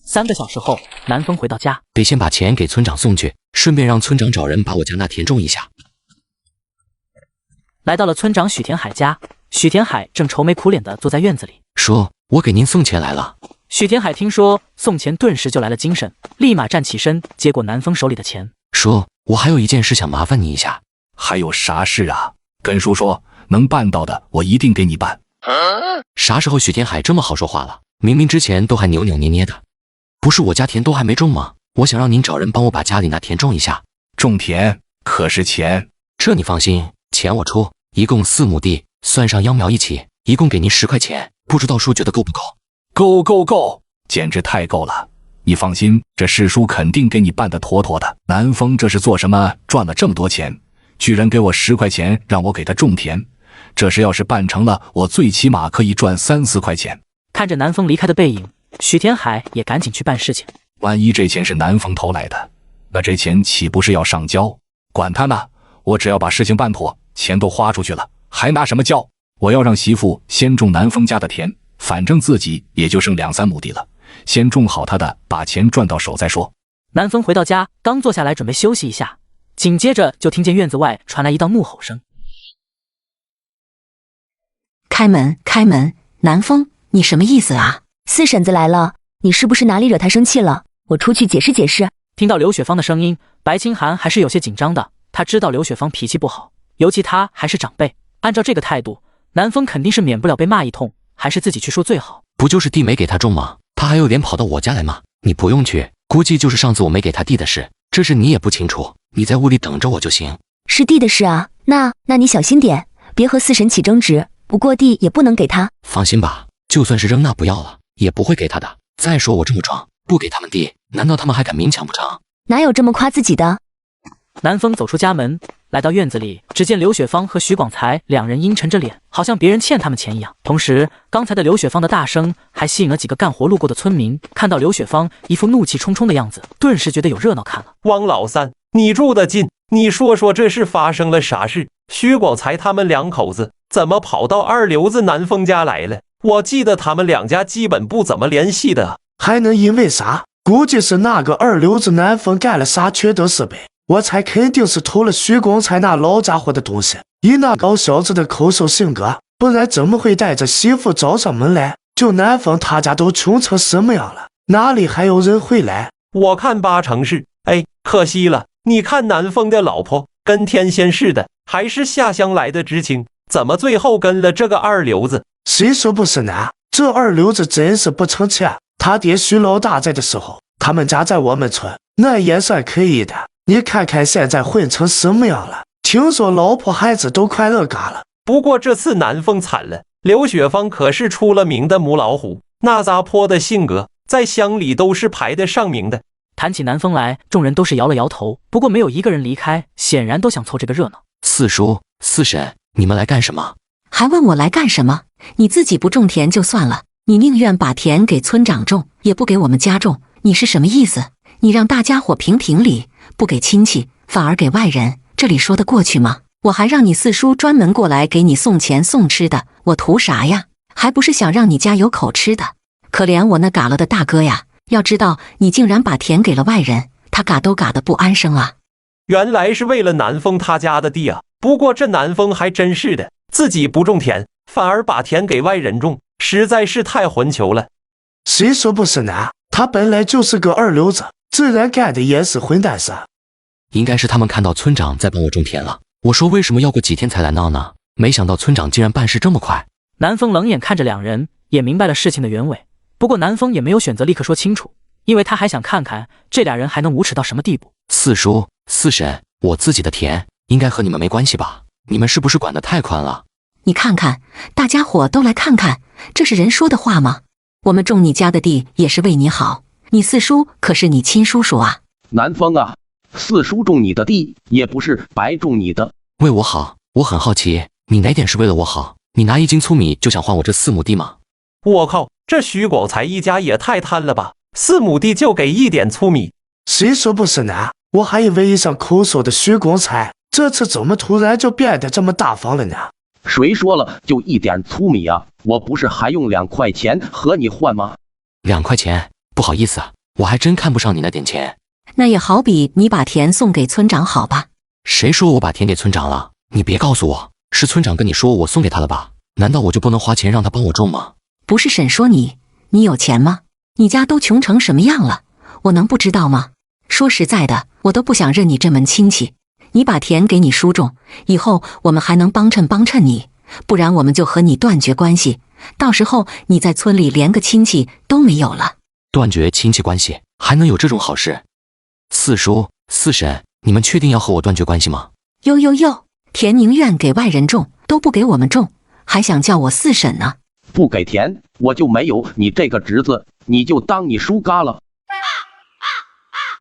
3个小时后，南风回到家，得先把钱给村长送去，顺便让村长找人把我家那田种一下。来到了村长许田海家，许田海正愁眉苦脸地坐在院子里，说：“我给您送钱来了。”许田海听说送钱，顿时就来了精神，立马站起身，接过南风手里的钱，说：“我还有一件事想麻烦你一下。”还有啥事啊？跟叔说，能办到的我一定给你办。啥时候许田海这么好说话了？明明之前都还扭扭捏捏的。不是我家田都还没种吗？我想让您找人帮我把家里那田种一下。种田可是钱？这你放心，钱我出，一共4亩地，算上秧苗一起，一共给您10块钱，不知道叔觉得够不够？够，简直太够了！你放心，这世叔肯定给你办得妥妥的。南风这是做什么？赚了这么多钱，居然给我10块钱让我给他种田，这事要是办成了，我最起码可以赚3、4块钱。看着南风离开的背影，许天海也赶紧去办事情。万一这钱是南风偷来的，那这钱岂不是要上交？管他呢，我只要把事情办妥，钱都花出去了，还拿什么交？我要让媳妇先种南风家的田，反正自己也就剩2、3亩地了，先种好他的，把钱赚到手再说。南风回到家，刚坐下来准备休息一下，紧接着就听见院子外传来一道怒吼声：“开门，开门！南风，你什么意思啊？四婶子来了，你是不是哪里惹她生气了？我出去解释解释。”听到刘雪芳的声音，白清寒还是有些紧张的。他知道刘雪芳脾气不好，尤其她还是长辈，按照这个态度，南风肯定是免不了被骂一通，还是自己去说最好。不就是地没给他种吗？他还有脸跑到我家来骂？你不用去，估计就是上次我没给他地的事，这事你也不清楚，你在屋里等着我就行。是地的事啊，那你小心点，别和四婶起争执，不过地也不能给他。放心吧，就算是扔那不要了，也不会给他的。再说我这么壮，不给他们地，难道他们还敢勉强不成？哪有这么夸自己的？南风走出家门，来到院子里，只见刘雪芳和许广才两人阴沉着脸，好像别人欠他们钱一样。同时，刚才的刘雪芳的大声还吸引了几个干活路过的村民，看到刘雪芳一副怒气冲冲的样子，顿时觉得有热闹看了。汪老三，你住得近，你说说这是发生了啥事？许广才他们2口子怎么跑到二流子南风家来了？我记得他们2家基本不怎么联系的。还能因为啥？估计是那个二流子南风干了啥缺德事呗。我猜肯定是偷了许广才那老家伙的东西。以那高小子的抠搜性格，不然怎么会带着媳妇找上门来？就南风他家都穷成什么样了，哪里还有人会来？我看8成是。哎，可惜了，你看南风的老婆跟天仙似的，还是下乡来的知青，怎么最后跟了这个二流子？谁说不是呢？这二流子真是不成器。他爹许老大在的时候，他们家在我们村，那也算可以的。你看看现在混成什么样了，听说老婆孩子都快乐嘎了。不过这次南风惨了，刘雪芳可是出了名的母老虎，那杂泼的性格在乡里都是排得上名的。谈起南风来，众人都是摇了摇头，不过没有一个人离开，显然都想凑这个热闹。四叔、四婶，你们来干什么？还问我来干什么？你自己不种田就算了，你宁愿把田给村长种，也不给我们家种，你是什么意思？你让大家伙评评理，不给亲戚，反而给外人，这里说得过去吗？我还让你四叔专门过来给你送钱送吃的，我图啥呀？还不是想让你家有口吃的。可怜我那嘎了的大哥呀，要知道你竟然把田给了外人，他嘎都嘎得不安生啊。原来是为了南风他家的地啊，不过这南风还真是的，自己不种田，反而把田给外人种，实在是太混球了。谁说不是呢？他本来就是个二流子，自然干的也是混蛋事。应该是他们看到村长在帮我种田了。我说为什么要过几天才来闹呢？没想到村长竟然办事这么快。南风冷眼看着两人，也明白了事情的原委。不过南风也没有选择立刻说清楚，因为他还想看看这俩人还能无耻到什么地步。四叔、四婶，我自己的田应该和你们没关系吧？你们是不是管得太宽了？你看看，大家伙都来看看，这是人说的话吗？我们种你家的地也是为你好，你四叔可是你亲叔叔啊。南风啊，四叔种你的地也不是白种你的。为我好，我很好奇，你哪点是为了我好？你拿1斤粗米就想换我这4亩地吗？我靠，这许广才一家也太贪了吧！4亩地就给1点粗米，谁说不是呢？我还以为一向抠搜的许广才，这次怎么突然就变得这么大方了呢？谁说了就1点粗米啊？我不是还用2块钱和你换吗？2块钱？不好意思啊，我还真看不上你那点钱。那也好比你把田送给村长好吧？谁说我把田给村长了？你别告诉我是村长跟你说我送给他了吧？难道我就不能花钱让他帮我种吗？不是婶说你有钱吗？你家都穷成什么样了，我能不知道吗？说实在的，我都不想认你这门亲戚。你把田给你叔种，以后我们还能帮衬你，不然我们就和你断绝关系，到时候你在村里连个亲戚都没有了。断绝亲戚关系，还能有这种好事？四叔、四婶，你们确定要和我断绝关系吗？哟，田宁愿给外人种，都不给我们种，还想叫我四婶呢？不给田，我就没有你这个侄子，你就当你叔嘎了。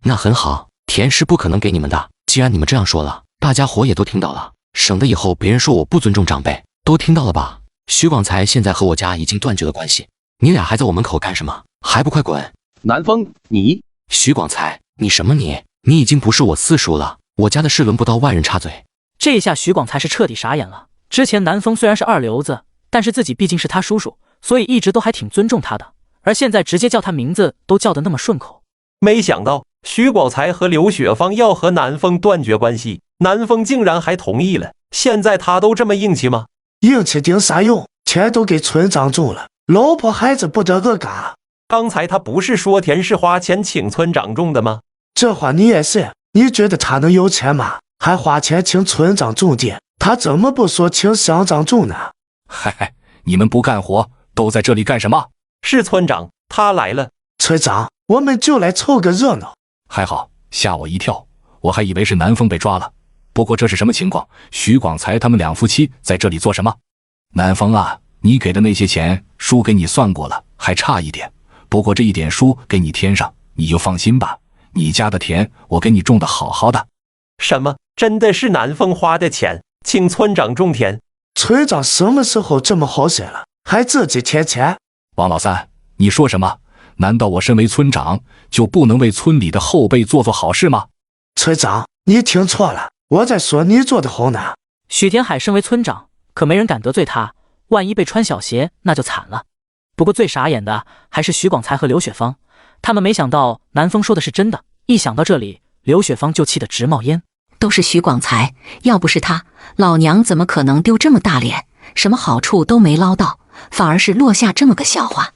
那很好，田是不可能给你们的。既然你们这样说了，大家伙也都听到了，省得以后别人说我不尊重长辈。都听到了吧？徐广才现在和我家已经断绝了关系，你俩还在我门口干什么？还不快滚！南风，你徐广才，你什么你？你已经不是我四叔了，我家的事轮不到外人插嘴。这一下徐广才是彻底傻眼了。之前南风虽然是二流子，但是自己毕竟是他叔叔，所以一直都还挺尊重他的，而现在直接叫他名字都叫得那么顺口。没想到徐广才和刘雪芳要和南风断绝关系，南风竟然还同意了。现在他都这么硬气吗？硬气顶啥用？钱都给村长种了，老婆孩子不得个嘎。刚才他不是说田是花钱请村长种的吗？这话你也信？你觉得他能有钱吗？还花钱请村长种地，他怎么不说请乡长种呢？嗨，你们不干活，都在这里干什么？是村长，他来了。村长，我们就来凑个热闹。还好，吓我一跳，我还以为是南风被抓了。不过这是什么情况？徐广才他们两夫妻在这里做什么？南风啊，你给的那些钱，叔给你算过了，还差一点。不过这一点叔给你添上，你就放心吧。你家的田，我给你种的好好的。什么？真的是南风花的钱，请村长种田？村长什么时候这么好心了，还自己添钱？王老三，你说什么？难道我身为村长就不能为村里的后辈做好事吗？村长，你听错了，我在说你做的好呢。许田海身为村长，可没人敢得罪他，万一被穿小鞋那就惨了。不过最傻眼的还是徐广才和刘雪芳，他们没想到南风说的是真的。一想到这里，刘雪芳就气得直冒烟。都是徐广才，要不是他，老娘怎么可能丢这么大脸？什么好处都没捞到，反而是落下这么个笑话。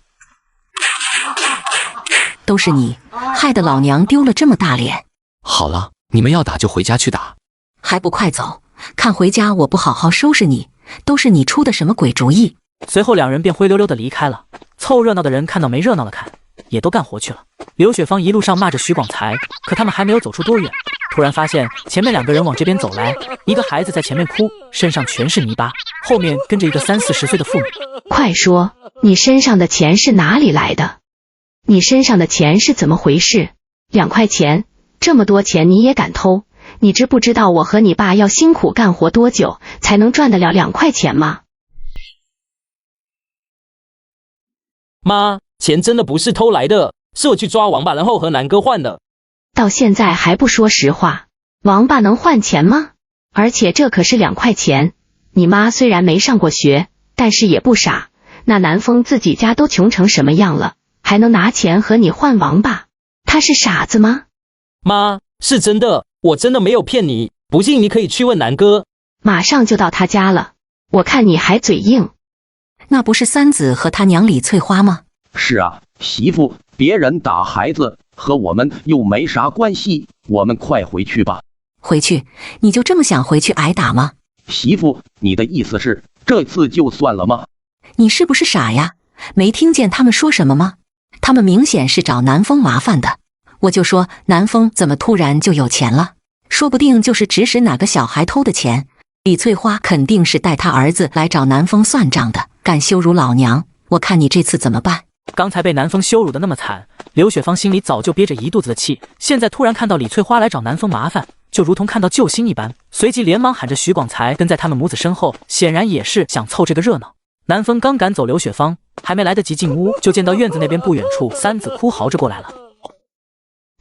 都是你，害得老娘丢了这么大脸。好了，你们要打就回家去打，还不快走！看回家我不好好收拾你，都是你出的什么鬼主意？随后两人便灰溜溜的离开了。凑热闹的人看到没热闹的看，也都干活去了。刘雪芳一路上骂着徐广才，可他们还没有走出多远，突然发现前面两个人往这边走来，一个孩子在前面哭，身上全是泥巴，后面跟着一个30-40岁的妇女。快说，你身上的钱是哪里来的？你身上的钱是怎么回事？2块钱，这么多钱你也敢偷？你知不知道我和你爸要辛苦干活多久才能赚得了2块钱吗？妈，钱真的不是偷来的，是我去抓王八然后和南哥换的。到现在还不说实话，王八能换钱吗？而且这可是2块钱。你妈虽然没上过学，但是也不傻，那南风自己家都穷成什么样了，还能拿钱和你换王八？他是傻子吗？妈，是真的，我真的没有骗你，不信你可以去问南哥。马上就到他家了，我看你还嘴硬。那不是三子和他娘李翠花吗？是啊，媳妇，别人打孩子和我们又没啥关系，我们快回去吧。回去？你就这么想回去挨打吗？媳妇，你的意思是这次就算了吗？你是不是傻呀？没听见他们说什么吗？他们明显是找南风麻烦的。我就说南风怎么突然就有钱了，说不定就是指使哪个小孩偷的钱。李翠花肯定是带他儿子来找南风算账的，敢羞辱老娘，我看你这次怎么办？刚才被南风羞辱的那么惨，刘雪芳心里早就憋着一肚子的气，现在突然看到李翠花来找南风麻烦，就如同看到救星一般，随即连忙喊着徐广才跟在他们母子身后，显然也是想凑这个热闹。南风刚赶走刘雪芳，还没来得及进屋，就见到院子那边不远处三子哭嚎着过来了。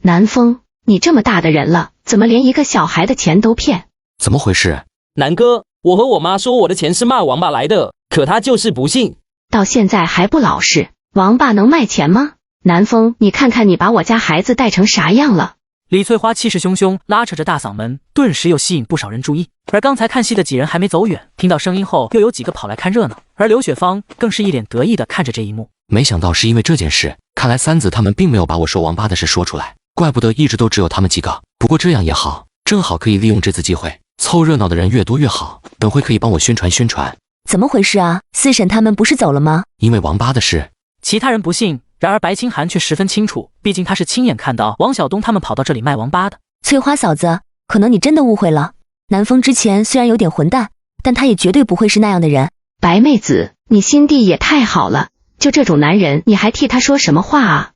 南风，你这么大的人了，怎么连一个小孩的钱都骗？怎么回事？南哥，我和我妈说我的钱是卖王八来的，可她就是不信。到现在还不老实，王八能卖钱吗？南风，你看看你把我家孩子带成啥样了？李翠花气势汹汹，拉扯着大嗓门，顿时又吸引不少人注意。而刚才看戏的几人还没走远，听到声音后，又有几个跑来看热闹。而刘雪芳更是一脸得意地看着这一幕。没想到是因为这件事，看来三子他们并没有把我说王八的事说出来，怪不得一直都只有他们几个。不过这样也好，正好可以利用这次机会，凑热闹的人越多越好，等会可以帮我宣传宣传。怎么回事啊？四婶他们不是走了吗？因为王八的事，其他人不信，然而白清寒却十分清楚，毕竟他是亲眼看到王晓东他们跑到这里卖王八的。翠花嫂子，可能你真的误会了。南风之前虽然有点混蛋，但他也绝对不会是那样的人。白妹子，你心地也太好了，就这种男人，你还替他说什么话啊？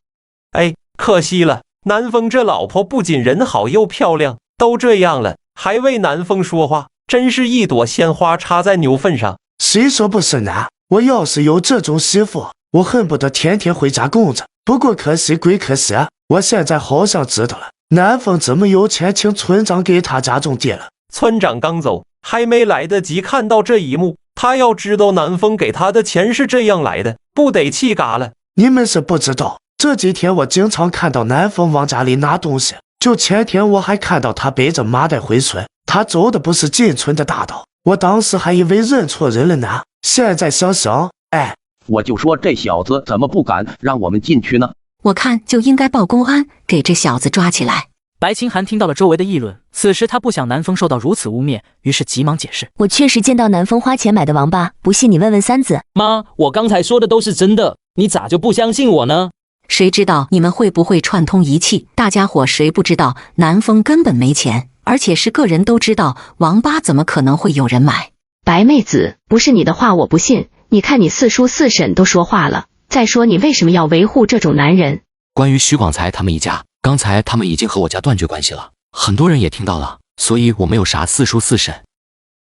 哎，可惜了，南风这老婆不仅人好又漂亮，都这样了，还为南风说话，真是一朵鲜花插在牛粪上。谁说不是呢？我要是有这种媳妇，我恨不得天天回家供着。不过可惜归可惜，我现在好像知道了，南风这么有钱，请村长给他家种地了。村长刚走，还没来得及看到这一幕，他要知道南风给他的钱是这样来的，不得气嘎了。你们是不知道，这几天我经常看到南风往家里拿东西，就前天我还看到他背着麻袋回村，他走的不是进村的大道，我当时还以为认错人了呢。现在想想，哎，我就说这小子怎么不敢让我们进去呢？我看就应该报公安，给这小子抓起来。白清寒听到了周围的议论，此时他不想南风受到如此污蔑，于是急忙解释：我确实见到南风花钱买的王八，不信你问问三子。妈，我刚才说的都是真的，你咋就不相信我呢？谁知道你们会不会串通一气？大家伙谁不知道南风根本没钱，而且是个人都知道，王八怎么可能会有人买？白妹子，不是你的话我不信，你看你四叔四婶都说话了，再说你为什么要维护这种男人？关于徐广才他们一家，刚才他们已经和我家断绝关系了，很多人也听到了，所以我没有啥四叔四婶，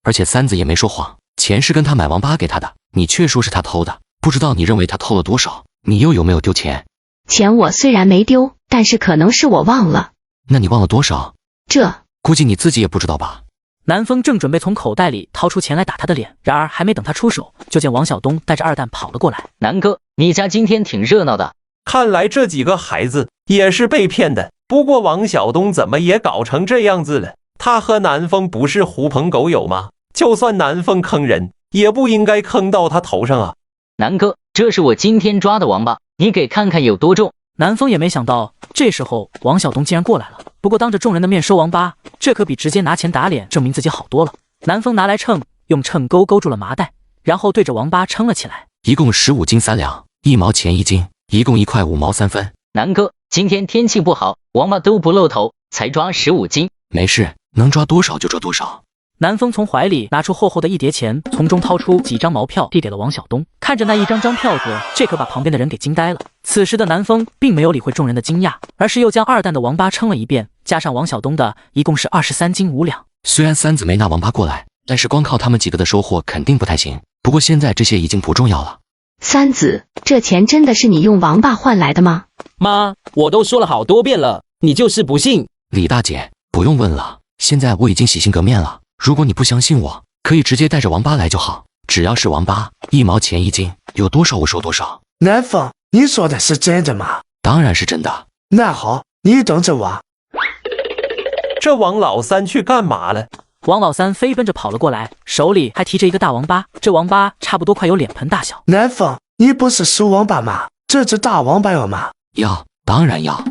而且三子也没说谎，钱是跟他买王八给他的，你却说是他偷的，不知道你认为他偷了多少，你又有没有丢钱？钱我虽然没丢，但是可能是我忘了。那你忘了多少？这估计你自己也不知道吧。南风正准备从口袋里掏出钱来打他的脸，然而还没等他出手，就见王晓东带着二蛋跑了过来。南哥，你家今天挺热闹的。看来这几个孩子也是被骗的，不过王晓东怎么也搞成这样子了？他和南风不是狐朋狗友吗？就算南风坑人，也不应该坑到他头上啊。南哥，这是我今天抓的王八，你给看看有多重。南风也没想到，这时候王晓东竟然过来了。不过当着众人的面收王八，这可比直接拿钱打脸证明自己好多了。南风拿来秤，用秤钩勾住了麻袋，然后对着王八称了起来，一共15斤3两，1毛钱1斤，一共1块5毛3分。南哥，今天天气不好，王八都不露头，才抓15斤。没事，能抓多少就抓多少。南风从怀里拿出厚厚的一叠钱，从中掏出几张毛票递给了王晓东。看着那一张张票子，这可把旁边的人给惊呆了。此时的南风并没有理会众人的惊讶，而是又将二蛋的王八称了一遍，加上王晓东的，一共是23斤5两。虽然三子没拿王八过来，但是光靠他们几个的收获肯定不太行。不过现在这些已经不重要了。三子，这钱真的是你用王八换来的吗？妈，我都说了好多遍了，你就是不信。李大姐，不用问了，现在我已经洗心革面了。如果你不相信我，可以直接带着王八来就好，只要是王八，1毛钱1斤，有多少我收多少。南风，你说的是真的吗？当然是真的。那好，你等着我。这王老三去干嘛了？王老三飞奔着跑了过来，手里还提着一个大王八，这王八差不多快有脸盆大小。南风，你不是收王八吗？这只大王八要吗？要，当然要。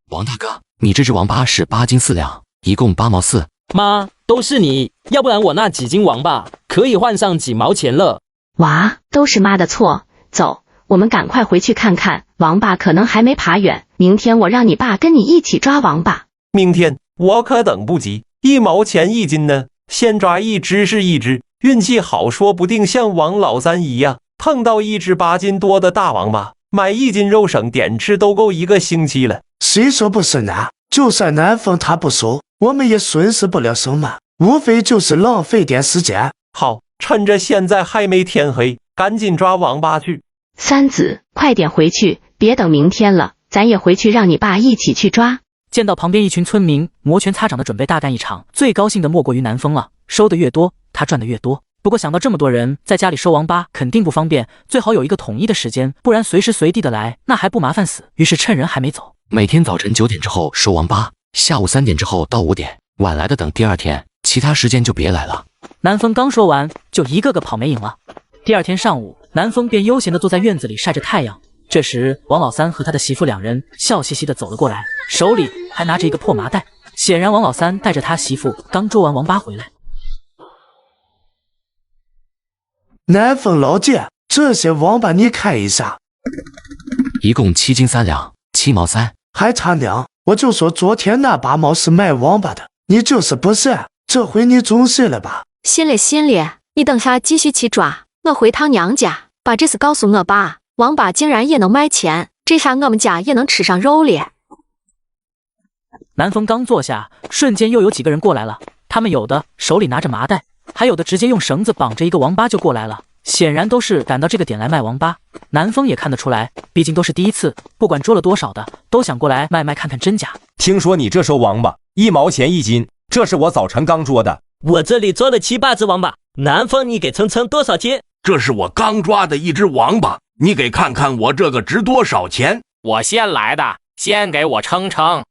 王大哥，你这只王八是8斤4两，一共8毛4。妈，都是你，要不然我那几斤王八可以换上几毛钱了。哇，都是妈的错。走，我们赶快回去看看，王八可能还没爬远，明天我让你爸跟你一起抓王八。明天我可等不及，1毛钱1斤呢，先抓一只是一只，运气好说不定像王老三一样碰到一只8斤多的大王八，买1斤肉省点吃都够1个星期了。谁说不是呢？就算南风他不收，我们也损失不了什么，无非就是浪费点时间。好，趁着现在还没天黑，赶紧抓王八去。三子，快点回去，别等明天了，咱也回去让你爸一起去抓。见到旁边一群村民摩拳擦掌的准备大干一场，最高兴的莫过于南风了，收的越多，他赚的越多。不过想到这么多人在家里收王八肯定不方便，最好有一个统一的时间，不然随时随地的来，那还不麻烦死。于是趁人还没走，每天早晨9点之后收王八，下午3点之后到5点，晚来的等第二天，其他时间就别来了。南风刚说完，就一个个跑没影了。第二天上午，南风便悠闲地坐在院子里晒着太阳。这时，王老三和他的媳妇两人笑嘻嘻地走了过来，手里还拿着一个破麻袋。显然，王老三带着他媳妇刚捉完王八回来。南风老姐，这些王八你看一下，一共7斤3两，7毛3，还差2。我就说昨天那8毛是卖王八的，你就是不信，这回你总信了吧？信了信了，你等下继续去抓，我回趟娘家，把这事告诉我爸。王八竟然也能卖钱，这下我们家也能吃上肉了。南风刚坐下，瞬间又有几个人过来了，他们有的手里拿着麻袋，还有的直接用绳子绑着一个王八就过来了，显然都是赶到这个点来卖王八。南风也看得出来，毕竟都是第一次，不管捉了多少的，都想过来卖卖看看真假。听说你这收王八1毛钱1斤，这是我早晨刚捉的。我这里捉了7、8只王八，南风你给称称多少斤？这是我刚抓的一只王八，你给看看我这个值多少钱？我先来的，先给我称称。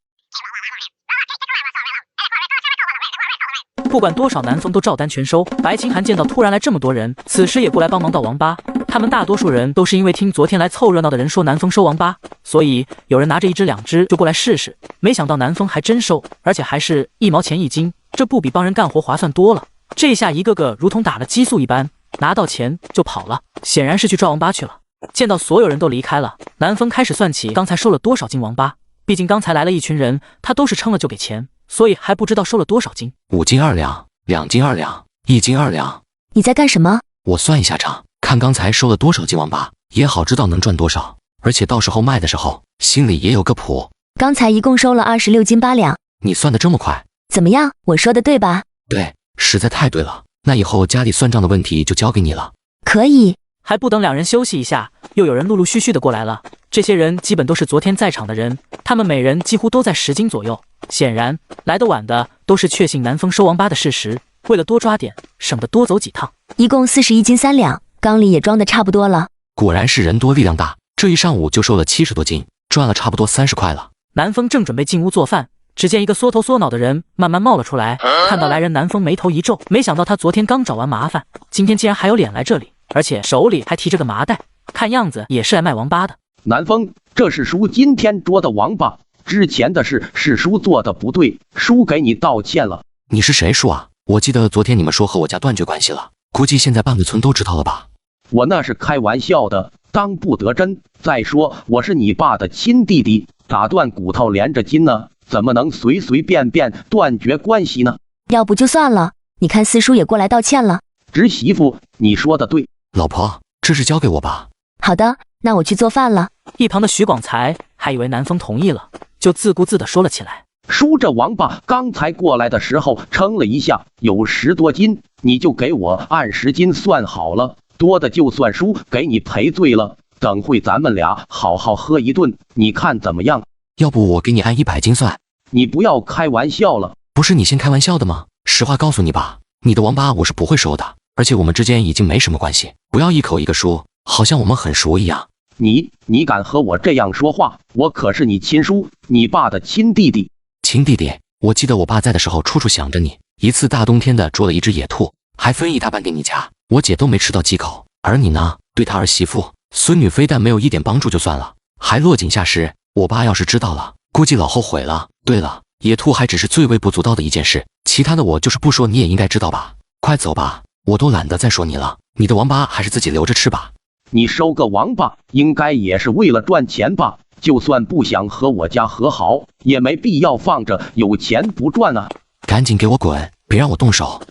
不管多少，南风都照单全收。白清寒见到突然来这么多人，此时也过来帮忙倒王八。他们大多数人都是因为听昨天来凑热闹的人说南风收王八，所以有人拿着1只2只就过来试试。没想到南风还真收，而且还是1毛钱1斤，这不比帮人干活划算多了？这下一个个如同打了激素一般，拿到钱就跑了，显然是去抓王八去了。见到所有人都离开了，南风开始算起刚才收了多少斤王八。毕竟刚才来了一群人，他都是称了就给钱，所以还不知道收了多少斤。5斤2两，2斤2两，1斤2两。你在干什么？我算一下账，看刚才收了多少斤王八，也好知道能赚多少，而且到时候卖的时候心里也有个谱。刚才一共收了26斤8两。你算得这么快？怎么样，我说的对吧？对，实在太对了。那以后家里算账的问题就交给你了。可以。还不等两人休息一下，又有人陆陆续续的过来了。这些人基本都是昨天在场的人，他们每人几乎都在10斤左右。显然来得晚的都是确信南风收王八的事实，为了多抓点，省得多走几趟。一共41斤3两，缸里也装的差不多了。果然是人多力量大，这一上午就收了70多斤，赚了差不多30块了。南风正准备进屋做饭，只见一个缩头缩脑的人慢慢冒了出来。看到来人，南风眉头一皱，没想到他昨天刚找完麻烦，今天竟然还有脸来这里，而且手里还提着个麻袋，看样子也是来卖王八的。南风，这是叔今天捉的王八，之前的事是叔做的不对，叔给你道歉了。你是谁叔啊？我记得昨天你们说和我家断绝关系了，估计现在半个村都知道了吧？我那是开玩笑的，当不得真。再说我是你爸的亲弟弟，打断骨头连着筋呢，怎么能随随便便断绝关系呢？要不就算了，你看四叔也过来道歉了。侄媳妇，你说的对。老婆，这事交给我吧。好的，那我去做饭了。一旁的徐广才还以为南风同意了，就自顾自地说了起来。叔，这王八刚才过来的时候称了一下，有10多斤，你就给我按10斤算好了，多的就算叔给你赔罪了。等会咱们俩好好喝一顿，你看怎么样？要不我给你按100斤算？你不要开玩笑了。不是你先开玩笑的吗？实话告诉你吧，你的王八我是不会收的，而且我们之间已经没什么关系，不要一口一个叔，好像我们很熟一样。你敢和我这样说话？我可是你亲叔，你爸的亲弟弟。亲弟弟，我记得我爸在的时候处处想着你，一次大冬天的捉了一只野兔，还分一大半给你家，我姐都没吃到几口，而你呢，对她儿媳妇孙女非但没有一点帮助就算了，还落井下石。我爸要是知道了，估计老后悔了。对了，野兔还只是最微不足道的一件事，其他的我就是不说你也应该知道吧。快走吧，我都懒得再说你了，你的王八还是自己留着吃吧。你收个王八应该也是为了赚钱吧？就算不想和我家和好，也没必要放着有钱不赚啊！赶紧给我滚，别让我动手。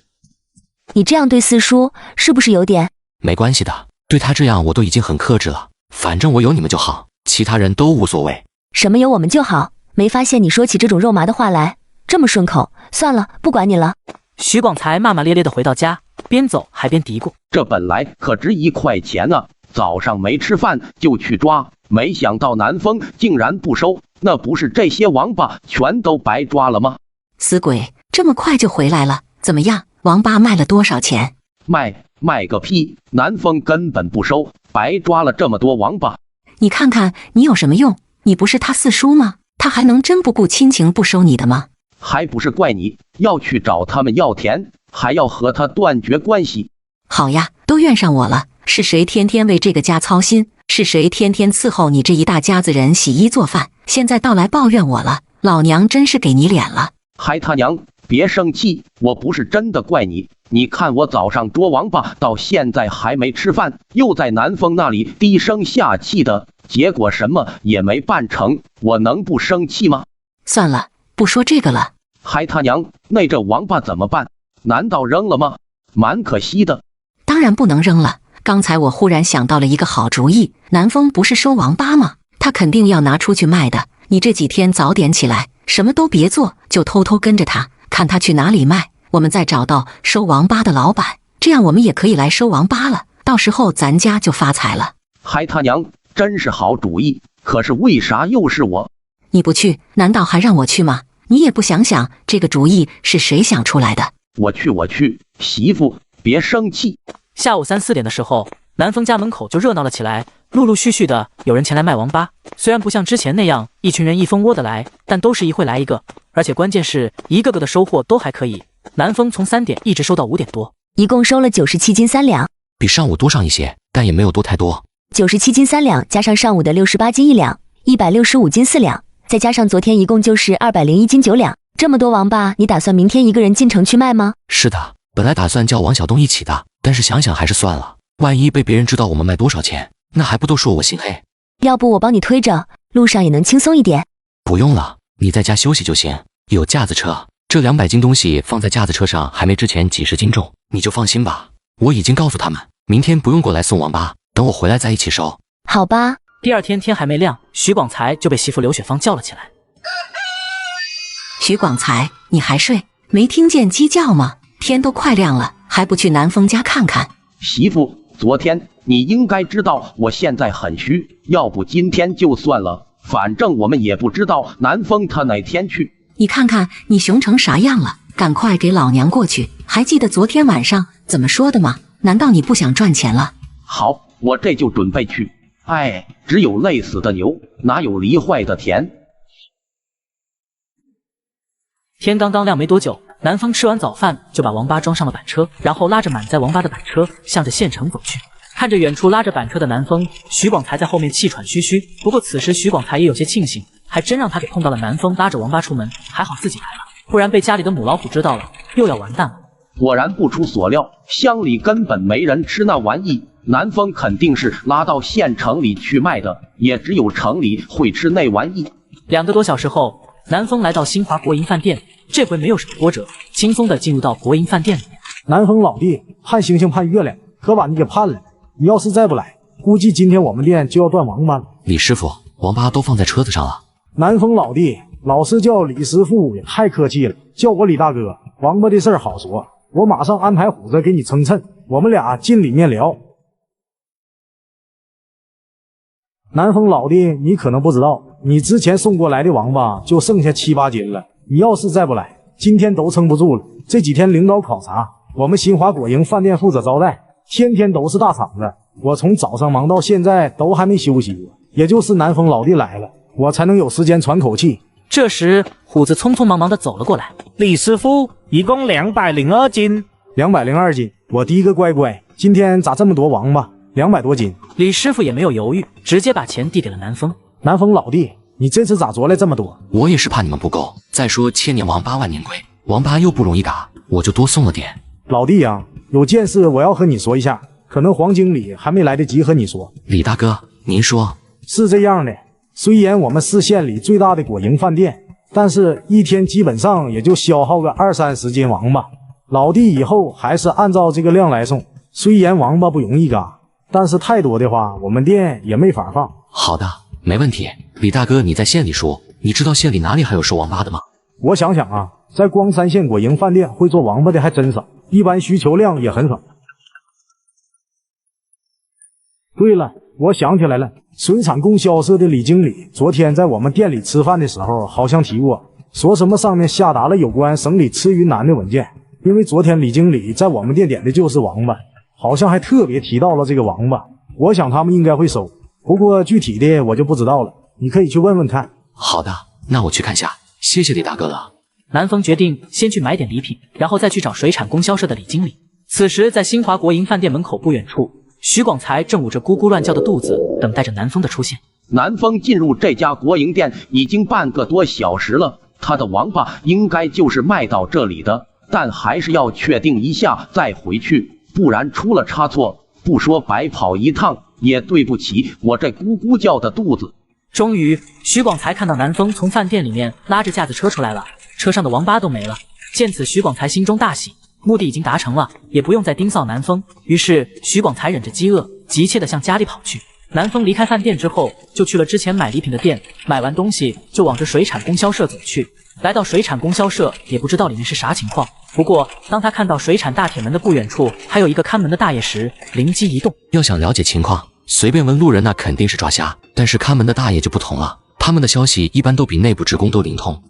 你这样对四叔是不是有点？没关系的，对他这样我都已经很克制了，反正我有你们就好，其他人都无所谓。什么有我们就好？没发现你说起这种肉麻的话来这么顺口。算了，不管你了。徐广才骂骂咧咧地回到家，边走还边嘀咕：这本来可值1块钱啊，早上没吃饭就去抓，没想到南风竟然不收，那不是这些王八全都白抓了吗？死鬼，这么快就回来了？怎么样，王八卖了多少钱？卖个屁！南风根本不收，白抓了这么多王八。你看看你有什么用？你不是他四叔吗？他还能真不顾亲情不收你的吗？还不是怪你要去找他们要田，还要和他断绝关系。好呀，都怨上我了。是谁天天为这个家操心？是谁天天伺候你这一大家子人洗衣做饭？现在倒来抱怨我了，老娘真是给你脸了。还他娘，别生气，我不是真的怪你。你看我早上捉王八到现在还没吃饭，又在南风那里低声下气的，结果什么也没办成，我能不生气吗？算了，不说这个了。还他娘，那这王八怎么办？难道扔了吗？蛮可惜的。当然不能扔了。刚才我忽然想到了一个好主意，南风不是收王八吗？他肯定要拿出去卖的，你这几天早点起来，什么都别做，就偷偷跟着他，看他去哪里卖，我们再找到收王八的老板，这样我们也可以来收王八了，到时候咱家就发财了。还他娘，真是好主意，可是为啥又是我？你不去，难道还让我去吗？你也不想想这个主意是谁想出来的？我去，媳妇别生气。下午3、4点的时候，南风家门口就热闹了起来，陆陆续续的有人前来卖王八。虽然不像之前那样一群人一蜂窝的来，但都是一会来一个，而且关键是一个个的收获都还可以。南风从3点一直收到5点多，一共收了97斤3两，比上午多上一些，但也没有多太多。97斤3两加上上午的68斤1两，165斤4两，再加上昨天一共就是201斤9两。这么多王八，你打算明天一个人进城去卖吗？是的，本来打算叫王小东一起的，但是想想还是算了，万一被别人知道我们卖多少钱，那还不都说我心黑？要不我帮你推着，路上也能轻松一点。不用了，你在家休息就行，有架子车，这200斤东西放在架子车上还没之前几十斤重，你就放心吧。我已经告诉他们，明天不用过来送王八，等我回来再一起收。好吧。第二天天还没亮，徐广才就被媳妇刘雪芳叫了起来。徐广才，你还睡？没听见鸡叫吗？天都快亮了，还不去南风家看看？媳妇，昨天你应该知道我现在很虚，要不今天就算了，反正我们也不知道南风他哪天去。你看看你熊成啥样了，赶快给老娘过去！还记得昨天晚上怎么说的吗？难道你不想赚钱了？好，我这就准备去。哎，只有累死的牛，哪有犁坏的田？天刚刚亮没多久，南风吃完早饭就把王八装上了板车，然后拉着满载王八的板车向着县城走去。看着远处拉着板车的南风，徐广才在后面气喘吁吁。不过此时徐广才也有些庆幸，还真让他给碰到了南风拉着王八出门，还好自己来了，不然被家里的母老虎知道了，又要完蛋了。果然不出所料，乡里根本没人吃那玩意，南风肯定是拉到县城里去卖的，也只有城里会吃那玩意。2个多小时后，南风来到新华国营饭店，这回没有什么波折，轻松的进入到国营饭店里面。南风老弟，盼星星盼月亮，可把你给盼了。你要是再不来，估计今天我们店就要断王八了。李师傅，王八都放在车子上了。南风老弟，老师叫李师傅也太客气了，叫我李大哥。王八的事儿好说，我马上安排虎子给你称称，我们俩进里面聊。南风老弟，你可能不知道，你之前送过来的王八就剩下7、8斤了。你要是再不来，今天都撑不住了。这几天领导考察，我们新华国营饭店负责招待，天天都是大场子。我从早上忙到现在都还没休息过，也就是南风老弟来了，我才能有时间喘口气。这时虎子匆匆忙忙地走了过来。李师傅，一共202斤。202斤，我第一个乖乖，今天咋这么多王八？200多斤。李师傅也没有犹豫，直接把钱递给了南风。南风老弟，你这次咋捉来这么多？我也是怕你们不够，再说千年王八万年龟，王八又不容易打，我就多送了点。老弟呀，有件事我要和你说一下，可能黄经理还没来得及和你说。李大哥，您说。是这样的，虽然我们是县里最大的国营饭店，但是一天基本上也就消耗个20、30斤王八。老弟以后还是按照这个量来送，虽然王八不容易嘎，但是太多的话我们店也没法放。好的，没问题。李大哥，你在县里说，你知道县里哪里还有收王八的吗？我想想啊，在光山县国营饭店会做王八的还真少，一般需求量也很少。对了，我想起来了，水产供销社的李经理昨天在我们店里吃饭的时候好像提过，说什么上面下达了有关省里吃云南的文件，因为昨天李经理在我们店点的就是王八，好像还特别提到了这个王八。我想他们应该会收，不过具体的我就不知道了，你可以去问问看。好的，那我去看下，谢谢李大哥了。南风决定先去买点礼品，然后再去找水产供销社的李经理。此时在新华国营饭店门口不远处，徐广才正捂着咕咕乱叫的肚子，等待着南风的出现。南风进入这家国营店已经半个多小时了，他的王八应该就是卖到这里的，但还是要确定一下再回去，不然出了差错，不说白跑一趟，也对不起我这咕咕叫的肚子。终于，徐广才看到南风从饭店里面拉着架子车出来了，车上的王八都没了。见此，徐广才心中大喜，目的已经达成了，也不用再盯梢南风。于是，徐广才忍着饥饿，急切地向家里跑去。南风离开饭店之后，就去了之前买礼品的店，买完东西就往着水产供销社走去。来到水产供销社，也不知道里面是啥情况。不过，当他看到水产大铁门的不远处还有一个看门的大爷时，灵机一动，要想了解情况，随便问路人那肯定是抓瞎，但是看门的大爷就不同了，他们的消息一般都比内部职工都灵通。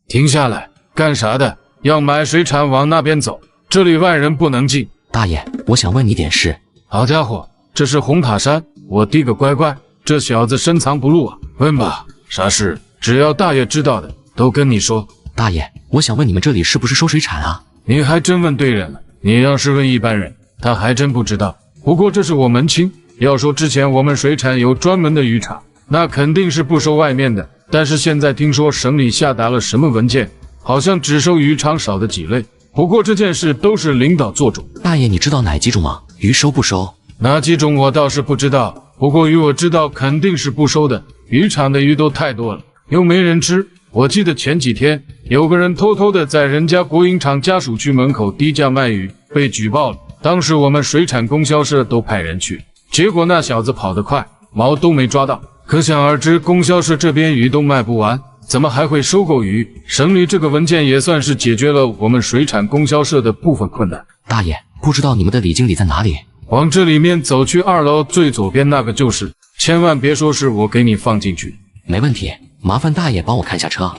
停下来，干啥的？要买水产往那边走，这里外人不能进。大爷，我想问你点事。好家伙，这是红塔山，我滴个乖乖，这小子深藏不露啊！问吧，啥事？只要大爷知道的，都跟你说。大爷，我想问你们这里是不是收水产啊？你还真问对人了。你要是问一般人，他还真不知道。不过这是我门亲。要说之前我们水产有专门的渔场，那肯定是不收外面的。但是现在听说省里下达了什么文件，好像只收渔场少的几类。不过这件事都是领导做主。大爷，你知道哪几种吗？鱼收不收？哪几种我倒是不知道，不过鱼我知道肯定是不收的。渔场的鱼都太多了，又没人吃。我记得前几天有个人偷偷的在人家国营厂家属区门口低价卖鱼，被举报了。当时我们水产供销社都派人去，结果那小子跑得快，毛都没抓到。可想而知，供销社这边鱼都卖不完，怎么还会收购鱼？省里这个文件也算是解决了我们水产供销社的部分困难。大爷，不知道你们的李经理在哪里？往这里面走去2楼最左边那个就是，千万别说是我给你放进去。没问题，麻烦大爷帮我看下车。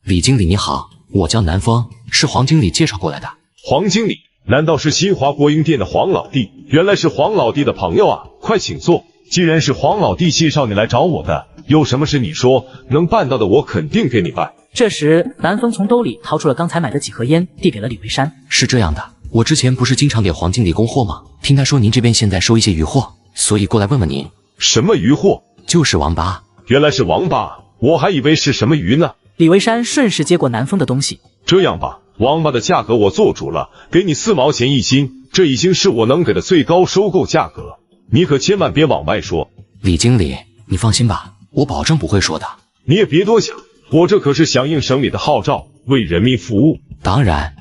李经理你好，我叫南风，是黄经理介绍过来的。黄经理，难道是新华国营店的黄老弟？原来是黄老弟的朋友啊，快请坐。既然是黄老弟介绍你来找我的，有什么事你说，能办到的我肯定给你办。这时，南风从兜里掏出了刚才买的几盒烟，递给了李维山。是这样的，我之前不是经常给黄经理供货吗？听他说您这边现在收一些鱼货，所以过来问问您。什么鱼货？就是王八。原来是王八，我还以为是什么鱼呢。李维山顺势接过南风的东西。这样吧，王八的价格我做主了，给你4毛钱一斤，这已经是我能给的最高收购价格，你可千万别往外说。李经理，你放心吧，我保证不会说的。你也别多想，我这可是响应省里的号召，为人民服务。当然，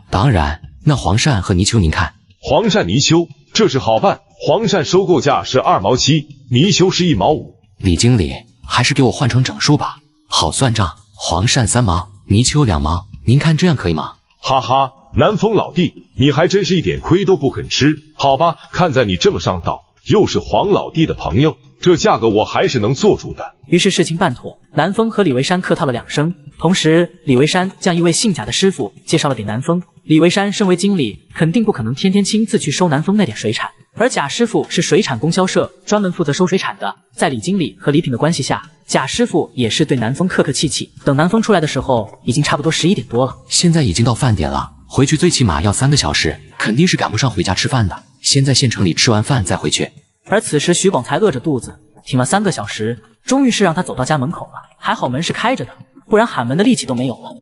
那黄鳝和泥鳅您看？黄鳝泥鳅这是好办，黄鳝收购价是2毛7，泥鳅是1毛5。李经理，还是给我换成整数吧，好算账。黄鳝3毛，泥鳅2毛，您看这样可以吗？哈哈，南风老弟，你还真是一点亏都不肯吃。好吧，看在你这么上道，又是黄老弟的朋友，这价格我还是能做主的。于是事情办妥，南风和李维山客套了2声，同时李维山将一位姓贾的师傅介绍了给南风。李维山身为经理，肯定不可能天天亲自去收南风那点水产，而贾师傅是水产供销社专门负责收水产的。在李经理和礼品的关系下，贾师傅也是对南风客客气气。等南风出来的时候，已经差不多11点多了。现在已经到饭点了，回去最起码要3个小时，肯定是赶不上回家吃饭的。先在县城里吃完饭再回去。而此时徐广才饿着肚子，挺了3个小时，终于是让他走到家门口了。还好门是开着的，不然喊门的力气都没有了。